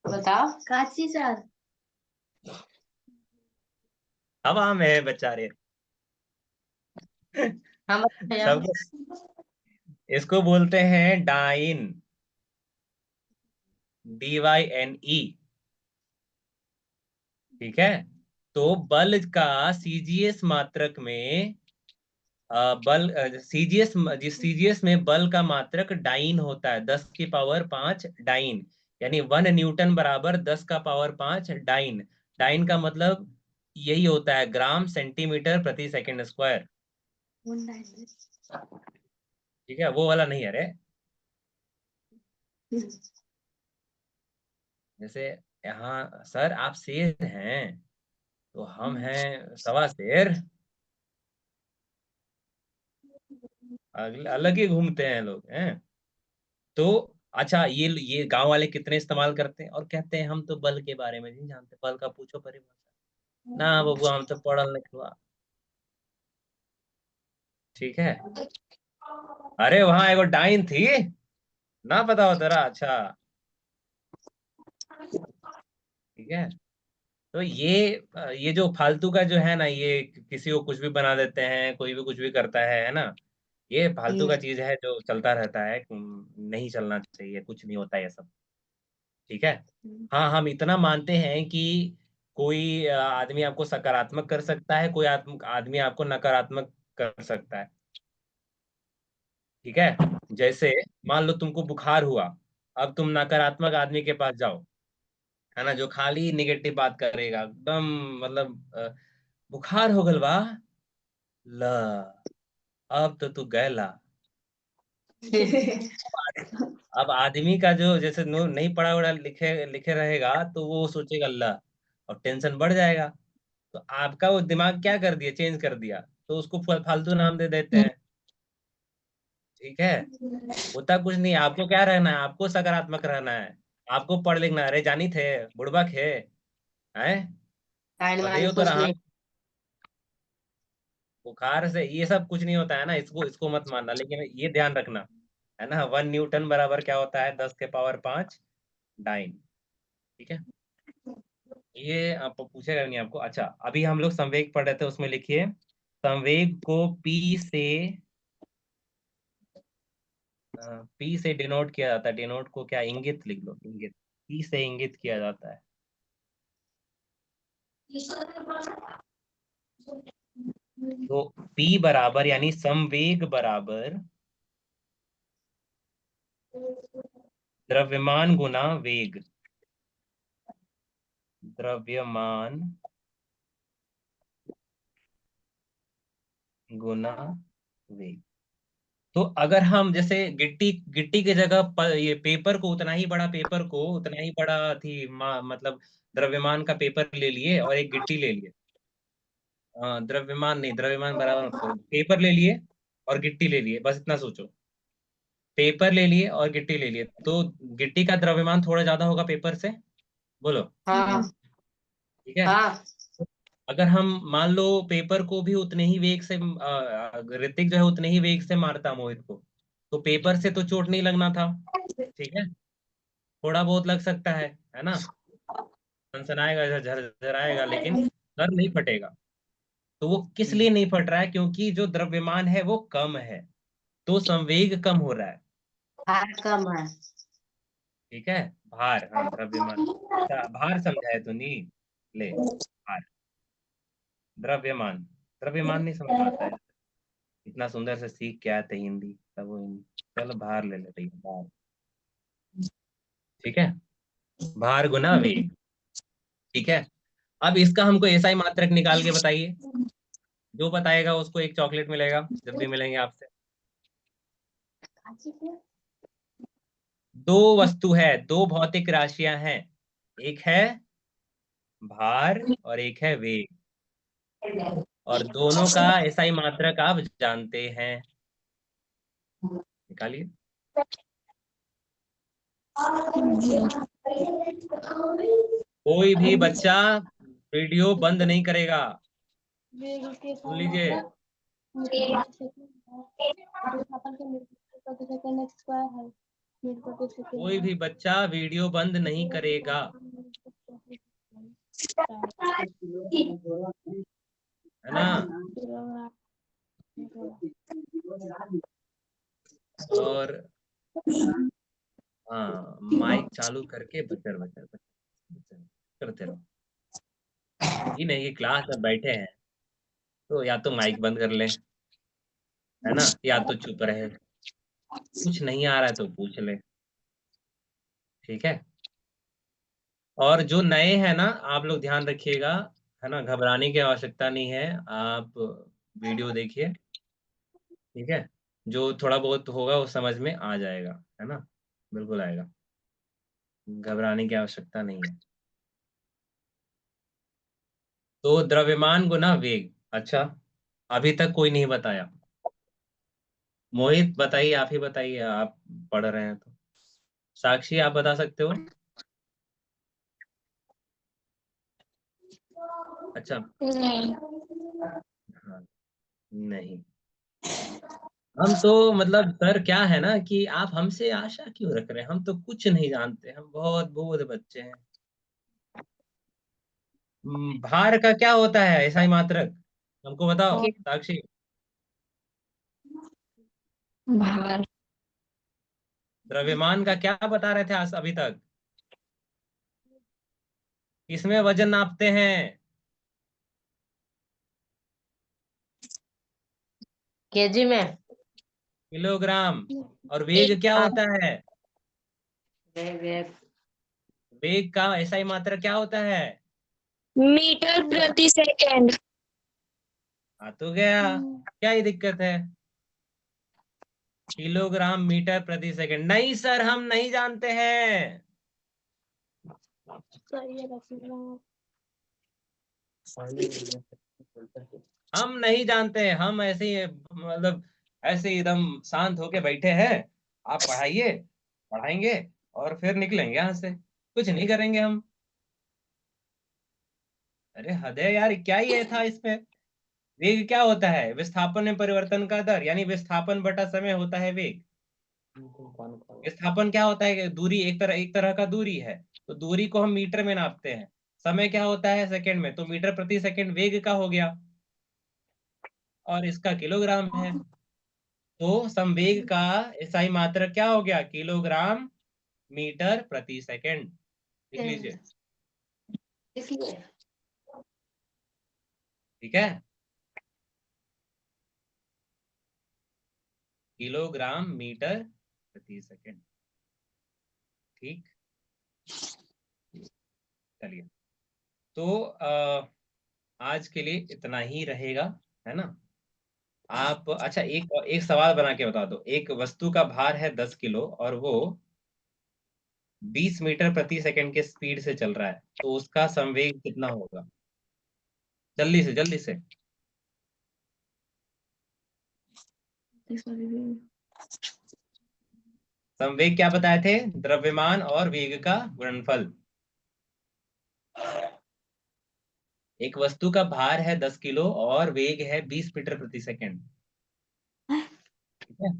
बताओ। काशी सर। हवा में है बेचारे। हाँ बताओ। सब इसको बोलते हैं डाइन, DYNE। ठीक है, तो बल का सीजीएस मात्रक में बल सीजीएस, जिस सीजीएस में बल का मात्रक डाइन होता है, 10 की पावर 5 डाइन, यानी 1 न्यूटन बराबर 10 का पावर 5 डाइन। डाइन का मतलब यही होता है ग्राम सेंटीमीटर प्रति सेकंड स्क्वायर। ठीक है, वो वाला नहीं, अरे जैसे यहाँ सर आप शेर हैं तो हम हैं सवा शेर, अलग ही घूमते हैं लोग हैं। तो अच्छा, ये गांव वाले कितने इस्तेमाल करते हैं और कहते हैं हम तो बल के बारे में नहीं जानते, बल का पूछो परिभाषा। ना बबुआ, हम तो पढ़ल लिखवा। ठीक है, अरे वहां एगो डाइन थी, ना पता हो तेरा, अच्छा ठीक है। तो ये जो फालतू का जो है ना, ये किसी को कुछ भी बना देते हैं, कोई भी कुछ भी करता है ना, ये फालतू का चीज है जो चलता रहता है, नहीं चलना चाहिए, कुछ नहीं होता ये सब। ठीक है, हाँ हम इतना मानते हैं कि कोई आदमी आपको सकारात्मक कर सकता है, कोई आदमी आपको नकारात्मक कर सकता है। ठीक है, जैसे मान लो तुमको बुखार हुआ, अब तुम नकारात्मक आदमी के पास जाओ, है ना, जो खाली निगेटिव बात करेगा एकदम, मतलब बुखार हो गल बा, ल अब तो तू गैला। अब आदमी का जो जैसे नहीं पढ़ा वढ़ा लिखे लिखे रहेगा, तो वो सोचेगा अल्लाह, और टेंशन बढ़ जाएगा। तो आपका वो दिमाग क्या कर दिया, चेंज कर दिया, तो उसको फालतू नाम दे देते हैं। ठीक है, होता कुछ नहीं, आपको क्या रहना है, आपको सकारात्मक रहना है, आपको पढ़ लिखना है। अरे जानी थे बुड़बक है टाइम बनाने पढ़ियो की तो कुछ रहा। नहीं। बुखार से ये सब कुछ नहीं होता है ना, इसको इसको मत मानना, लेकिन ये ध्यान रखना, है ना, 1 न्यूटन बराबर क्या होता है, 10 के पावर 5 डाइन। ठीक है, ये आप पूछेगा नहीं आपको। अच्छा, अभी हम लोग संवेग पढ़ रहे थे, उसमें लिखिए संवेग को P से पी से डिनोट किया जाता है, डिनोट को क्या, इंगित लिख लो, इंगित, पी से इंगित किया जाता है। तो पी बराबर यानी संवेग बराबर द्रव्यमान गुना वेग, द्रव्यमान गुना वेग। तो अगर हम जैसे गिट्टी गिट्टी की जगह ये पेपर को, उतना ही बड़ा पेपर को, उतना ही बड़ा थी मतलब द्रव्यमान का पेपर ले लिए और एक गिट्टी ले लिए। द्रव्यमान नहीं, द्रव्यमान बराबर मत करो, पेपर ले लिए और गिट्टी ले लिए, बस इतना सोचो। पेपर ले लिए और गिट्टी ले लिए, तो गिट्टी का द्रव्यमान थोड़ा ज्यादा होगा पेपर से, बोलो। हाँ ठीक है। हाँ अगर हम मान लो पेपर को भी उतने ही वेग से ऋतिक जो है उतने ही वेग से मारता मोहित को, तो पेपर से तो चोट नहीं लगना था। ठीक है, थोड़ा बहुत लग सकता है ना, सनसनाएगा, झरझराएगा, लेकिन सर नहीं फटेगा। तो वो किस लिए नहीं फट रहा है, क्योंकि जो द्रव्यमान है वो कम है, तो संवेग कम हो रहा है। भार कम है। ठीक है, भार, हाँ द्रव्यमान, अच्छा भार समझा है तो नहीं, ले भार, द्रव्यमान, द्रव्यमान नहीं समझ में आता है, इतना सुंदर से सीख के आते हिंदी, तब वो हिंदी। चलो भार ले लेते हैं, भार। ठीक है, भार गुना वेग। ठीक है, अब इसका हमको ऐसा ही मात्रक निकाल के बताइए, जो बताएगा उसको एक चॉकलेट मिलेगा जब भी मिलेंगे आपसे। दो वस्तु है, दो भौतिक राशियां हैं, एक है भार और एक है वेग, और दोनों का ऐसा ही मात्रक आप जानते हैं, निकालिए। कोई भी बच्चा वीडियो बंद नहीं करेगा, सुन लीजिए। कोई भी बच्चा वीडियो बंद नहीं करेगा, है ना। और हाँ, माइक चालू करके बचर बचर बचर बचर करते रहो। ये नहीं कि क्लास में बैठे हैं तो या तो माइक बंद कर ले, है ना, या तो चुप रहे, कुछ नहीं आ रहा है तो पूछ ले। ठीक है, और जो नए हैं ना, आप लोग ध्यान रखिएगा, है ना, घबराने की आवश्यकता नहीं है, आप वीडियो देखिए। ठीक है, जो थोड़ा बहुत होगा वो समझ में आ जाएगा, है ना, बिल्कुल आएगा, घबराने की आवश्यकता नहीं है। तो द्रव्यमान गुना वेग, अच्छा अभी तक कोई नहीं बताया, मोहित बताइए, आप ही बताइए, आप पढ़ रहे हैं तो। साक्षी आप बता सकते हो? अच्छा, हाँ, नहीं, हम तो मतलब सर क्या है ना कि आप हमसे आशा क्यों रख रहे हैं, हम तो कुछ नहीं जानते, हम बहुत बोध बच्चे हैं। भार का क्या होता है ऐसा ही मात्रक, हमको बताओ साक्षी। भार। द्रव्यमान का क्या बता रहे थे आज अभी तक, किसमें वजन नापते हैं, केजी में। किलोग्राम। और वेग क्या होता है, वेग वेग का ऐसा ही मात्रक क्या होता है, मीटर प्रति सेकंड। आ तो गया, क्या ही दिक्कत है, किलोग्राम मीटर प्रति सेकंड। नहीं सर हम नहीं जानते हैं, हम नहीं जानते, हम ऐसे ही मतलब ऐसे ही एकदम शांत होके बैठे हैं, आप पढ़ाइए, पढ़ाएंगे और फिर निकलेंगे यहाँ से, कुछ नहीं करेंगे हम। अरे हद है यार, क्या ही है था इसमें। वेग क्या होता है, विस्थापन में परिवर्तन का दर, यानी विस्थापन बटा समय होता है वेग। विस्थापन क्या होता है, दूरी, एक तरह का दूरी है, तो दूरी को हम मीटर में नापते हैं, समय क्या होता है सेकंड में, तो मीटर प्रति सेकंड वेग का हो गया, और इसका किलोग्राम है। तो संवेग का SI मात्रक क्या हो गया? किलोग्राम मीटर प्रति सेकंड। लिख लीजिए। ठीक है, किलोग्राम मीटर प्रति सेकंड। ठीक, चलिए। तो आज के लिए इतना ही रहेगा, है ना। आप अच्छा एक एक सवाल बना के बता दो। एक वस्तु का भार है 10 किलो और वो 20 मीटर प्रति सेकंड के स्पीड से चल रहा है, तो उसका संवेग कितना होगा? जल्दी से जल्दी से। संवेग क्या बताए थे? द्रव्यमान और वेग का गुणनफल। एक वस्तु का भार है 10 किलो और वेग है 20 मीटर प्रति सेकंड। ठीक है,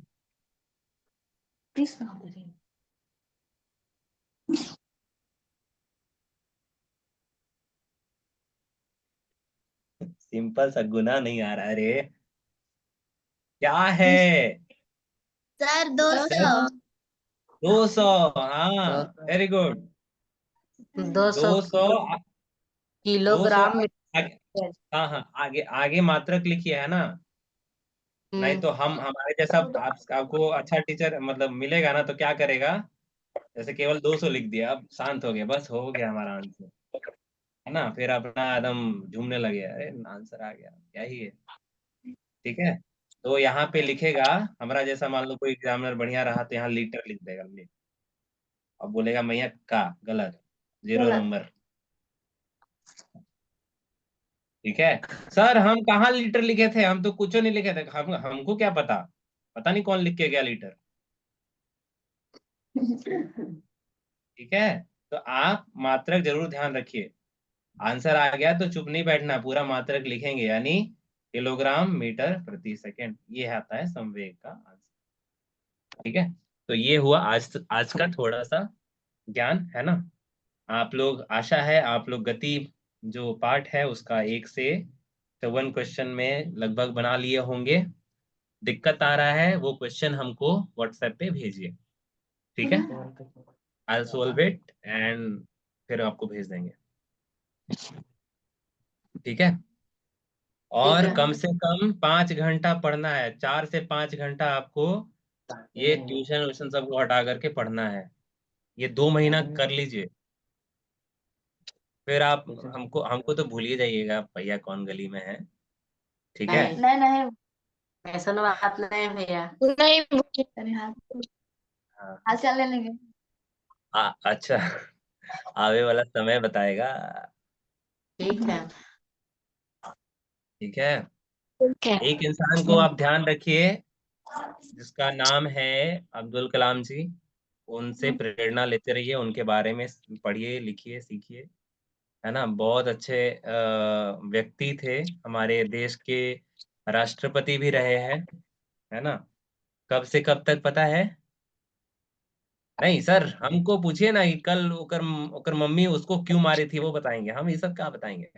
सिंपल सा, गुना नहीं आ रहा है रे। क्या है? सर 200। 200। हाँ, वेरी गुड। 200 200। 200। किलोग्राम आगे, हाँ हाँ, आगे आगे मात्रक लिखिए, है ना। नहीं तो हम हमारे जैसा आपको अच्छा टीचर मतलब मिलेगा ना, तो क्या करेगा? जैसे केवल 200 लिख दिया, अब शांत हो गया, बस हो गया हमारा आंसर, है ना। फिर अपना एकदम झूमने लगे, अरे आंसर आ गया, क्या ही है। ठीक है, तो यहाँ पे लिखेगा, हमारा जैसा मान लो कोई एग्जामिनर बढ़िया रहा तो यहाँ लीटर लिख देगा, अब बोलेगा भैया का गलत, 0 नंबर। ठीक है सर, हम कहाँ लीटर लिखे थे? हम तो कुछ नहीं लिखे थे, हमको क्या पता, पता नहीं कौन लिख के गया लीटर। ठीक है, तो आप मात्रक जरूर ध्यान रखिए। आंसर आ गया तो चुप नहीं बैठना, पूरा मात्रक लिखेंगे, यानी किलोग्राम मीटर प्रति सेकंड, ये आता है संवेग का आंसर। ठीक है, तो ये हुआ आज का थोड़ा सा ज्ञान, है ना। आप लोग, आशा है आप लोग गति जो पार्ट है उसका 1 से 7 क्वेश्चन में लगभग बना लिए होंगे। दिक्कत आ रहा है वो क्वेश्चन हमको व्हाट्सएप पे भेजिए। ठीक है, आई सॉल्व इट एंड फिर आपको भेज देंगे। ठीक है, और कम से कम 5 घंटा पढ़ना है, 4 से 5 घंटा आपको ये ट्यूशन व्यूशन सबको हटा करके पढ़ना है। ये 2 महीना कर लीजिए, फिर आप हमको हमको तो भूल ही जाइएगा भैया कौन गली में है। ठीक है, नहीं नहीं, ऐसा बात नहीं भैया। नहीं हाँ। हाल चाल ले लेंगे। अच्छा, आवे वाला समय बताएगा। ठीक है। ठीक है, ठीक है। एक इंसान को आप ध्यान रखिए जिसका नाम है अब्दुल कलाम जी। उनसे प्रेरणा लेते रहिए, उनके बारे में पढ़िए, लिखिए, सीखिए, है ना। बहुत अच्छे व्यक्ति थे, हमारे देश के राष्ट्रपति भी रहे हैं, है ना। कब से कब तक पता है? नहीं सर, हमको पूछिए ना कि कल ओकर ओकर मम्मी उसको क्यों मारी थी, वो बताएंगे, हम ये सब क्या बताएंगे।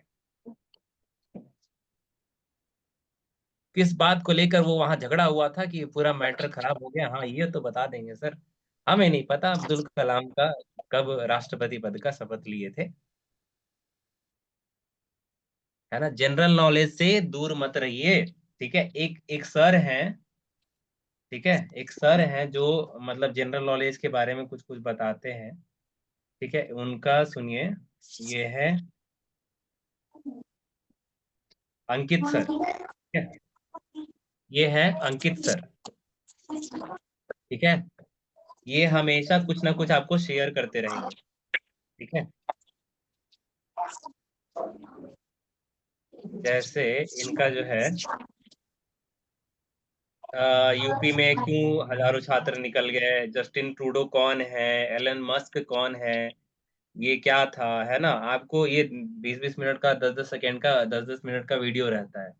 किस बात को लेकर वो वहां झगड़ा हुआ था कि पूरा मैटर खराब हो गया, हाँ ये तो बता देंगे सर। हमें नहीं पता अब्दुल कलाम का कब राष्ट्रपति पद का शपथ लिए थे, है ना। जनरल नॉलेज से दूर मत रहिए। ठीक है, एक एक सर हैं, ठीक है, एक सर हैं जो मतलब जनरल नॉलेज के बारे में कुछ कुछ बताते हैं। ठीक है, उनका सुनिए, ये है अंकित सर। ठीक है, ये है अंकित सर। ठीक है, ये हमेशा कुछ ना कुछ आपको शेयर करते रहेंगे। ठीक है, जैसे इनका जो है यूपी में क्यों हजारों छात्र निकल गए, जस्टिन ट्रूडो कौन है, एलन मस्क कौन है, ये क्या था, है ना। आपको ये 20-20 मिनट का, 10-10 सेकेंड का, 10-10 मिनट का वीडियो रहता है।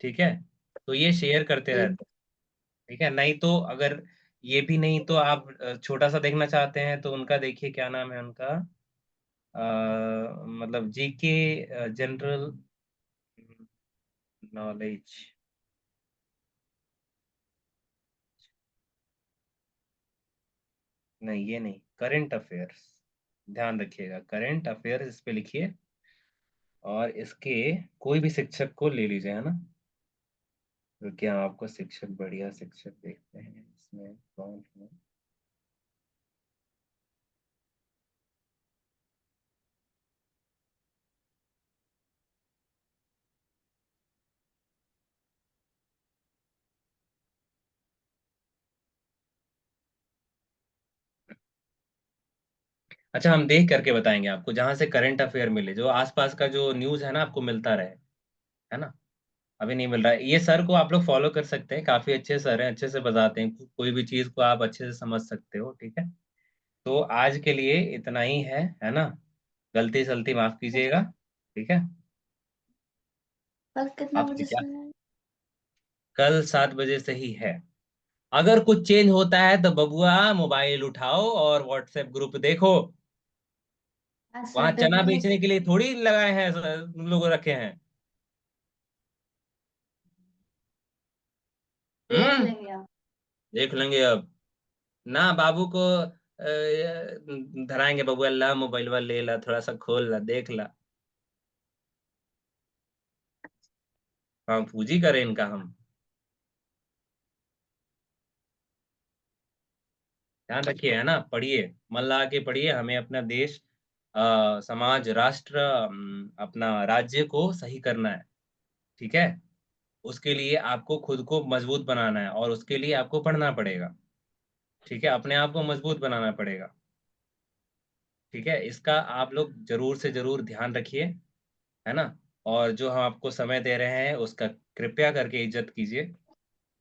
ठीक है, तो ये शेयर करते रहते हैं। ठीक है, नहीं तो अगर ये भी नहीं तो आप छोटा सा देखना चाहते हैं तो उनका देखिए, क्या नाम है उनका, मतलब जीके जनरल नॉलेज। नहीं, ये नहीं, करंट अफेयर्स, ध्यान रखिएगा, करंट अफेयर्स इस पे लिखिए, और इसके कोई भी शिक्षक को ले लीजिए, है ना, क्योंकि हम आपको शिक्षक, बढ़िया शिक्षक देखते हैं इसमें कौन है। अच्छा, हम देख करके बताएंगे आपको, जहां से करंट अफेयर मिले, जो आसपास का जो न्यूज़ है ना, आपको मिलता रहे, है ना। अभी नहीं मिल रहा है, ये सर को आप लोग फॉलो कर सकते हैं, काफी अच्छे सर हैं, अच्छे से बताते हैं, कोई भी चीज को आप अच्छे से समझ सकते हो, ठीक है। तो आज के लिए इतना ही है ना, गलती सलती माफ कीजिएगा, ठीक है। कल कितना आपसे बजे क्या, से है? कल 7 बजे से ही है। अगर कुछ चेंज होता है तो बबुआ मोबाइल उठाओ और व्हाट्सएप ग्रुप देखो, आज वहां सर देख चना लेंगे। बेचने के लिए थोड़ी लगाए हैं, लोग रखे हैं। देख हम्म, लेंगे आप। देख लेंगे अब ना, बाबू को धराएंगे, बबुआ ला मोबाइल वाला ले ला, थोड़ा सा खोल ला, देख ला। हाँ, पूजी करें इनका हम। ध्यान रखिए, है ना, पढ़िए, मन लगा के पढ़िए, हमें अपना देश, समाज, राष्ट्र, अपना राज्य को सही करना है, ठीक है। उसके लिए आपको खुद को मजबूत बनाना है, और उसके लिए आपको पढ़ना पड़ेगा, ठीक है, अपने आप को मजबूत बनाना पड़ेगा, ठीक है। इसका आप लोग जरूर से जरूर ध्यान रखिए, है ना। और जो हम आपको समय दे रहे हैं उसका कृपया करके इज्जत कीजिए।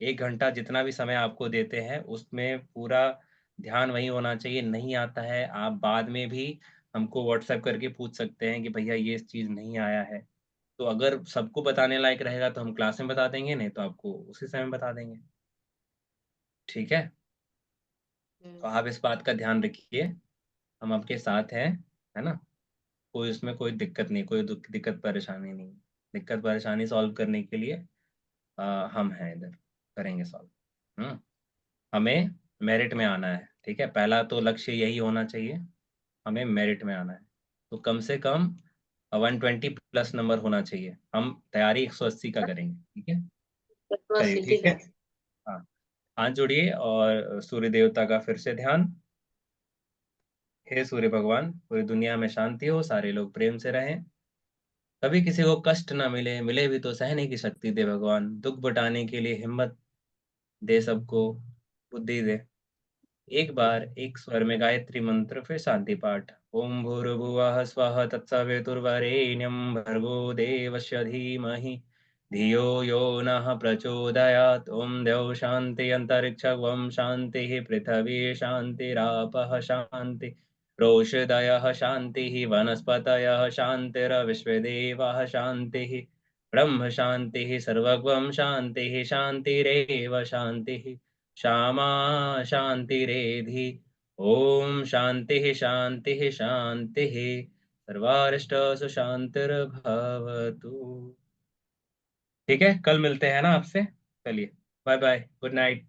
1 घंटा जितना भी समय आपको देते हैं उसमें पूरा ध्यान वही होना चाहिए। नहीं आता है, आप बाद में भी हमको व्हाट्सएप करके पूछ सकते हैं कि भैया ये चीज़ नहीं आया है। तो अगर सबको बताने लायक रहेगा तो हम क्लास में बता देंगे, नहीं तो आपको उसी समय बता देंगे, ठीक है। तो आप इस बात का ध्यान रखिए, हम आपके साथ हैं, है ना। कोई उसमें कोई दिक्कत नहीं, कोई दिक्कत परेशानी नहीं, दिक्कत परेशानी सॉल्व करने के लिए हम हैं इधर, करेंगे सॉल्व। हमें मेरिट में आना है, ठीक है, पहला तो लक्ष्य यही होना चाहिए, हमें मेरिट में आना है। तो कम से कम 120 प्लस नंबर होना चाहिए, हम तैयारी 180 का करेंगे, ठीक है। चलिए, ठीक ठीक है। है। हाँ, हाथ जोड़िए, और सूर्य देवता का फिर से ध्यान। हे सूर्य भगवान, पूरी दुनिया में शांति हो, सारे लोग प्रेम से रहें, कभी किसी को कष्ट ना मिले, मिले भी तो सहने की शक्ति दे भगवान, दुख बटाने के लिए हिम्मत दे सबको, बुद्धि दे। एक बार एक स्वर में गायत्री मंत्र, फिर शांति पाठ। ओम भूर्भुवः स्वः तत्सवितुर्वरेण्यं भर्गो देवस्य धीमहि धियो यो नः प्रचोदयात्। ओम द्यौः शान्ति अन्तरिक्षं शान्तिः पृथिवी शान्तिरापः शान्ति रोषधयः शान्तिः वनस्पतयः शान्तिर्विश्वदेवः शान्तिः ब्रह्म शान्तिः सर्वगं शान्तिः शान्तिरेव शान्तिः श्यामा शान्तिरेधि। ओम शांति शांति शांति, सर्वारिष्ट शांतिर्भवतु। ठीक है, कल मिलते हैं ना आपसे, चलिए, बाय बाय, गुड नाइट।